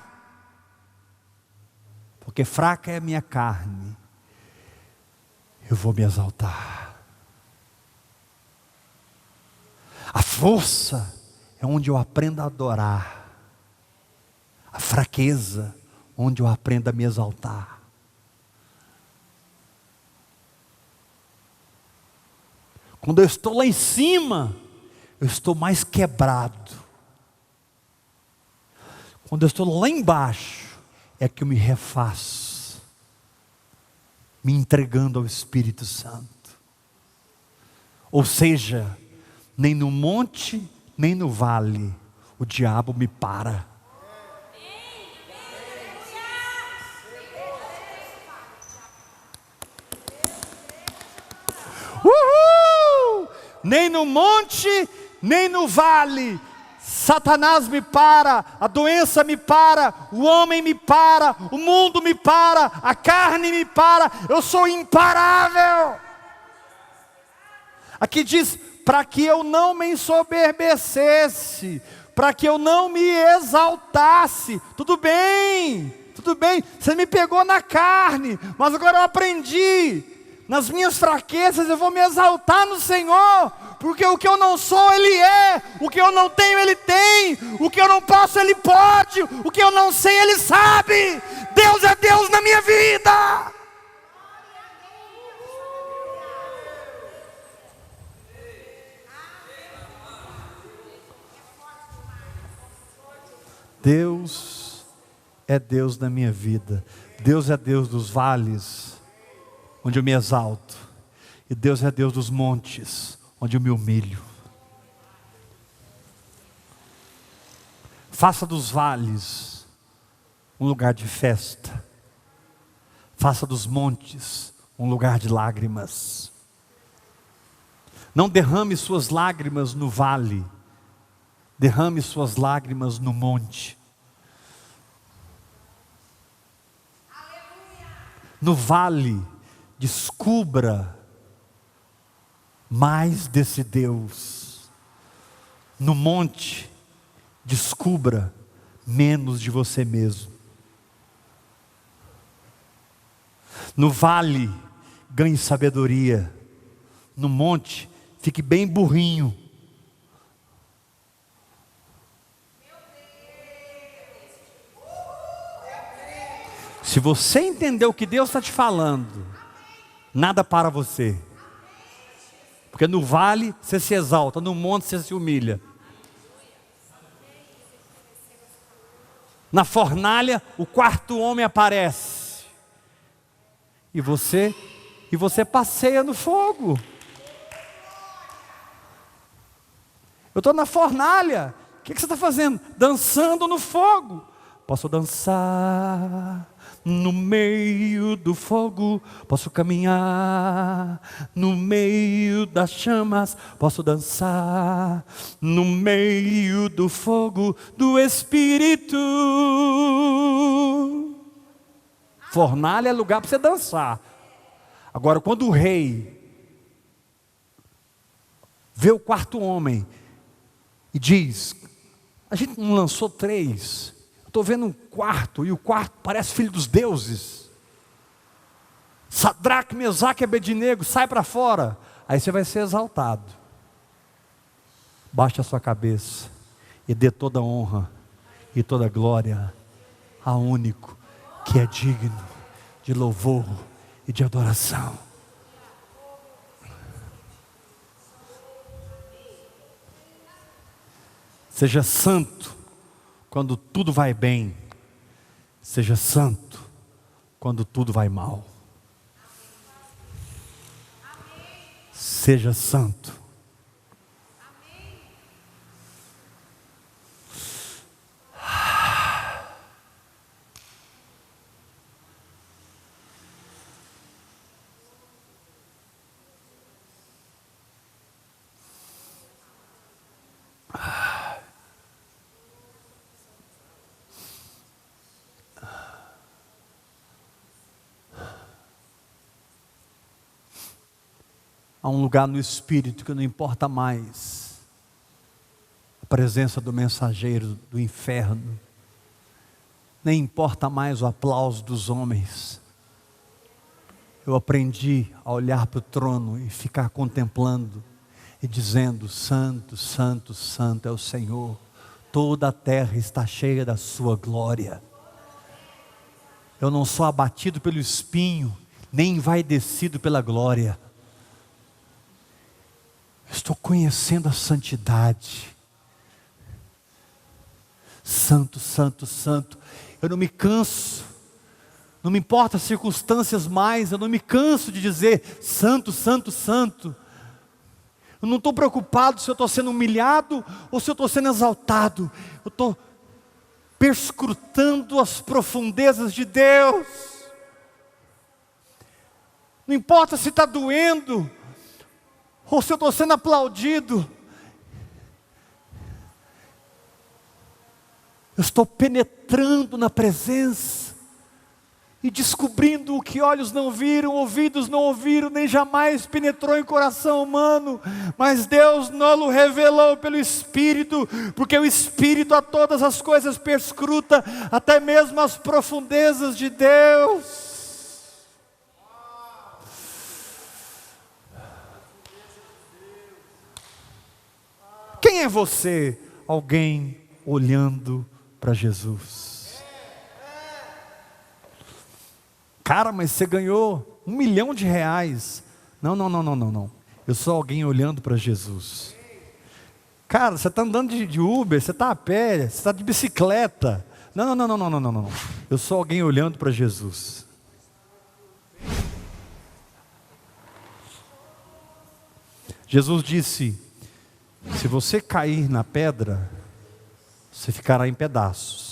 porque fraca é a minha carne, eu vou me exaltar. A força é onde eu aprendo a adorar. A fraqueza, onde eu aprendo a me exaltar. Quando eu estou lá em cima, eu estou mais quebrado. Quando eu estou lá embaixo, é que eu me refaço, me entregando ao Espírito Santo. Ou seja, nem no monte, nem no vale, o diabo me para. nem no monte, nem no vale. Satanás me para, a doença me para, o homem me para, o mundo me para, a carne me para, eu sou imparável. Aqui diz, para que eu não me ensoberbecesse, para que eu não me exaltasse. Tudo bem, você me pegou na carne, mas agora eu aprendi, nas minhas fraquezas eu vou me exaltar no Senhor, porque o que eu não sou, Ele é, o que eu não tenho, Ele tem, o que eu não posso, Ele pode, o que eu não sei, Ele sabe. Deus é Deus na minha vida. Deus é Deus na minha vida. Deus é Deus dos vales, onde eu me exalto. E Deus é Deus dos montes, onde eu me humilho. Faça dos vales um lugar de festa. Faça dos montes um lugar de lágrimas. Não derrame suas lágrimas no vale. Derrame suas lágrimas no monte. No vale, descubra mais desse Deus. No monte, descubra menos de você mesmo. No vale, ganhe sabedoria. No monte, fique bem burrinho. Se você entender o que Deus está te falando, nada para você. Porque no vale você se exalta, no monte você se humilha. Na fornalha o quarto homem aparece. E você passeia no fogo. Eu estou na fornalha. O que você está fazendo? Dançando no fogo. Posso dançar no meio do fogo, posso caminhar no meio das chamas, posso dançar no meio do fogo do Espírito. Fornalha é lugar para você dançar. Agora, quando o rei vê o quarto homem e diz: a gente não lançou 3, estou vendo um quarto, e o quarto parece filho dos deuses. Sadraque, Mesaque e Abednego, sai para fora. Aí você vai ser exaltado. Baixe a sua cabeça e dê toda a honra e toda a glória ao único que é digno de louvor e de adoração. Seja santo quando tudo vai bem, seja santo quando tudo vai mal. Seja santo. Há um lugar no Espírito que não importa mais a presença do mensageiro do inferno, nem importa mais o aplauso dos homens. Eu aprendi a olhar para o trono e ficar contemplando e dizendo: santo, santo, santo é o Senhor, toda a terra está cheia da sua glória. Eu não sou abatido pelo espinho, nem envaidecido pela glória. Estou conhecendo a santidade. Santo, santo, santo. Eu não me canso. Não me importa as circunstâncias mais. Eu não me canso de dizer santo, santo, santo. Eu não estou preocupado se eu estou sendo humilhado ou se eu estou sendo exaltado. Eu estou perscrutando as profundezas de Deus. Não importa se está doendo ou se eu estou sendo aplaudido, eu estou penetrando na presença e descobrindo o que olhos não viram, ouvidos não ouviram, nem jamais penetrou em coração humano, mas Deus nos revelou pelo Espírito, porque o Espírito a todas as coisas perscruta, até mesmo as profundezas de Deus. Quem é você? Alguém olhando para Jesus. Cara, mas você ganhou R$1 milhão. Não. Eu sou alguém olhando para Jesus. Cara, você está andando de Uber, você está a pé, você está de bicicleta. Não. Eu sou alguém olhando para Jesus. Jesus disse: se você cair na pedra, você ficará em pedaços.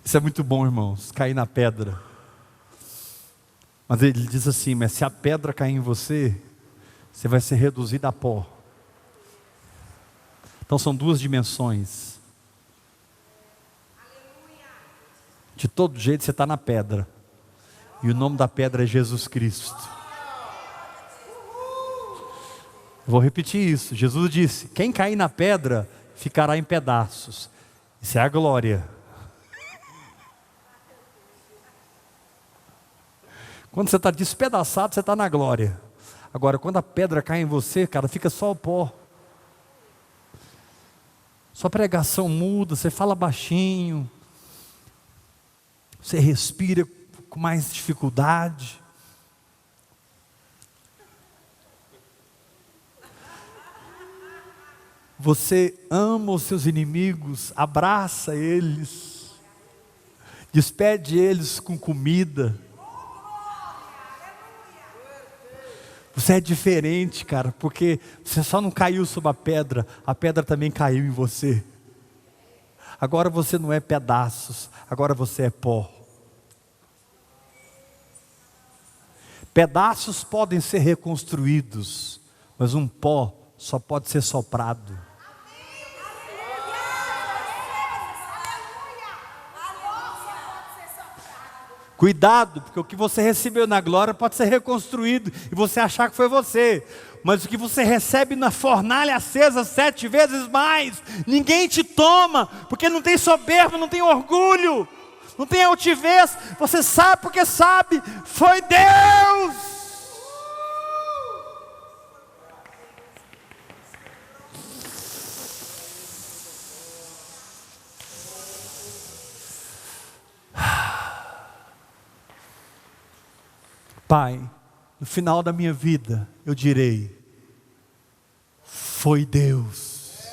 Isso é muito bom, irmãos, cair na pedra. Mas ele diz assim: mas se a pedra cair em você, você vai ser reduzido a pó. Então são duas dimensões. De todo jeito você está na pedra. E o nome da pedra é Jesus Cristo. Vou repetir isso. Jesus disse: quem cair na pedra ficará em pedaços. Isso é a glória. Quando você está despedaçado, você está na glória. Agora, quando a pedra cai em você, cara, fica só o pó. Sua pregação muda, você fala baixinho. Você respira com mais dificuldade. Você ama os seus inimigos, abraça eles, despede eles com comida. Você é diferente, cara, porque você só não caiu sob a pedra também caiu em você. Agora você não é pedaços, agora você é pó. Pedaços podem ser reconstruídos, mas um pó só pode ser soprado. Cuidado, porque o que você recebeu na glória pode ser reconstruído e você achar que foi você. Mas o que você recebe na fornalha acesa 7 vezes mais, ninguém te toma, porque não tem soberba, não tem orgulho, não tem altivez. Você sabe porque sabe, foi Deus. Pai, no final da minha vida, eu direi: foi Deus.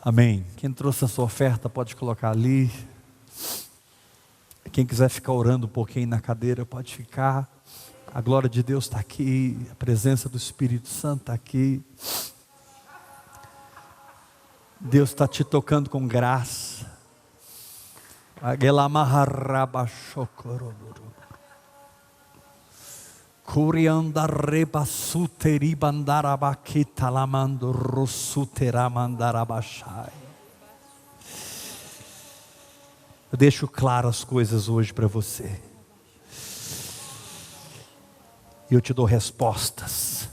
Amém. Quem trouxe a sua oferta pode colocar ali. Quem quiser ficar orando um pouquinho na cadeira pode ficar. A glória de Deus está aqui, a presença do Espírito Santo está aqui. Deus está te tocando com graça. Eu deixo claro as coisas hoje para você. E eu te dou respostas.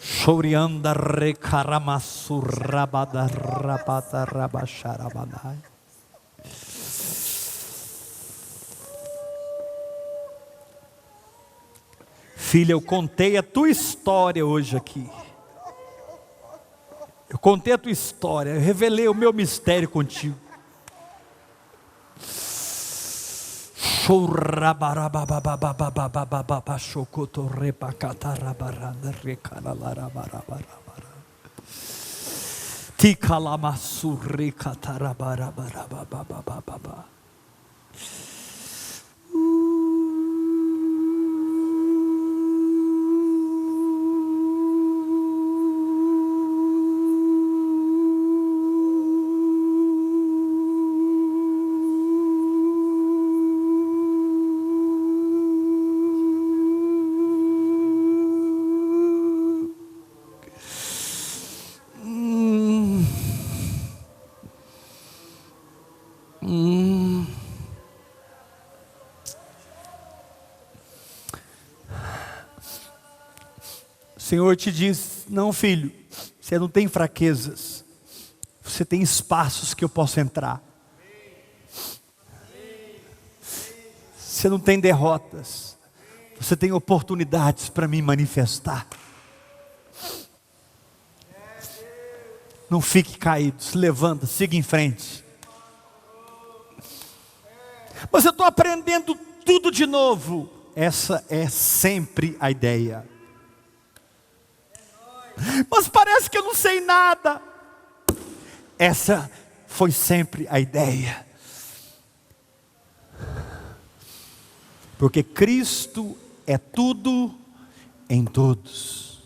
Chorianda recaramassu rabada rabada rabacharabadai. Filha, eu contei a tua história hoje aqui. Eu contei a tua história, eu revelei o meu mistério contigo. Senhor te diz: não, filho, você não tem fraquezas, você tem espaços que eu posso entrar. Você não tem derrotas, você tem oportunidades para me manifestar. Não fique caído, se levanta, siga em frente. Mas eu estou aprendendo tudo de novo. Essa é sempre a ideia. Mas parece que eu não sei nada. Essa foi sempre a ideia. Porque Cristo é tudo em todos.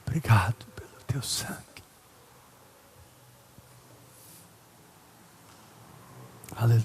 Obrigado pelo teu sangue. Aleluia.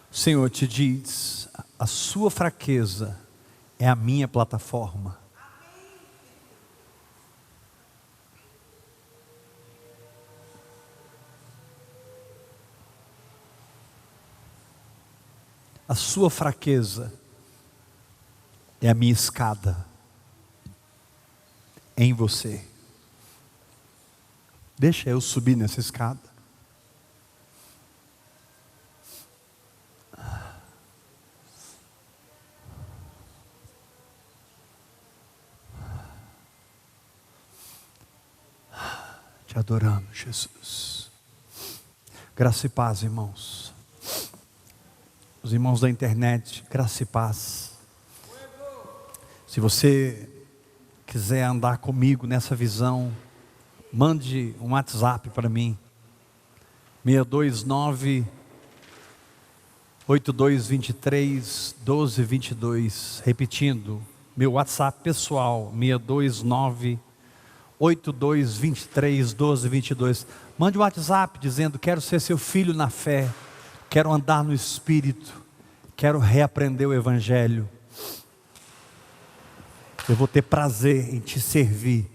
O Senhor te diz: a sua fraqueza é a minha plataforma. A sua fraqueza é a minha escada em você. Deixa eu subir nessa escada. Te adoramos, Jesus. Graça e paz, irmãos. Os irmãos da internet, graça e paz. Se você quiser andar comigo nessa visão, mande um WhatsApp para mim. 629-8223-1222. Repetindo, meu WhatsApp pessoal, 629-8223-1222. Mande um WhatsApp dizendo: quero ser seu filho na fé, quero andar no Espírito, quero reaprender o Evangelho. Eu vou ter prazer em te servir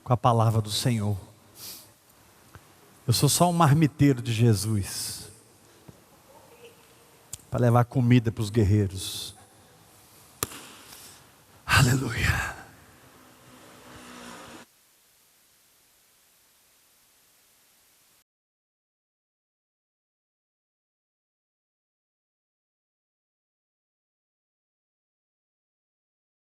com a palavra do Senhor. Eu sou só um marmiteiro de Jesus, para levar comida para os guerreiros. Aleluia.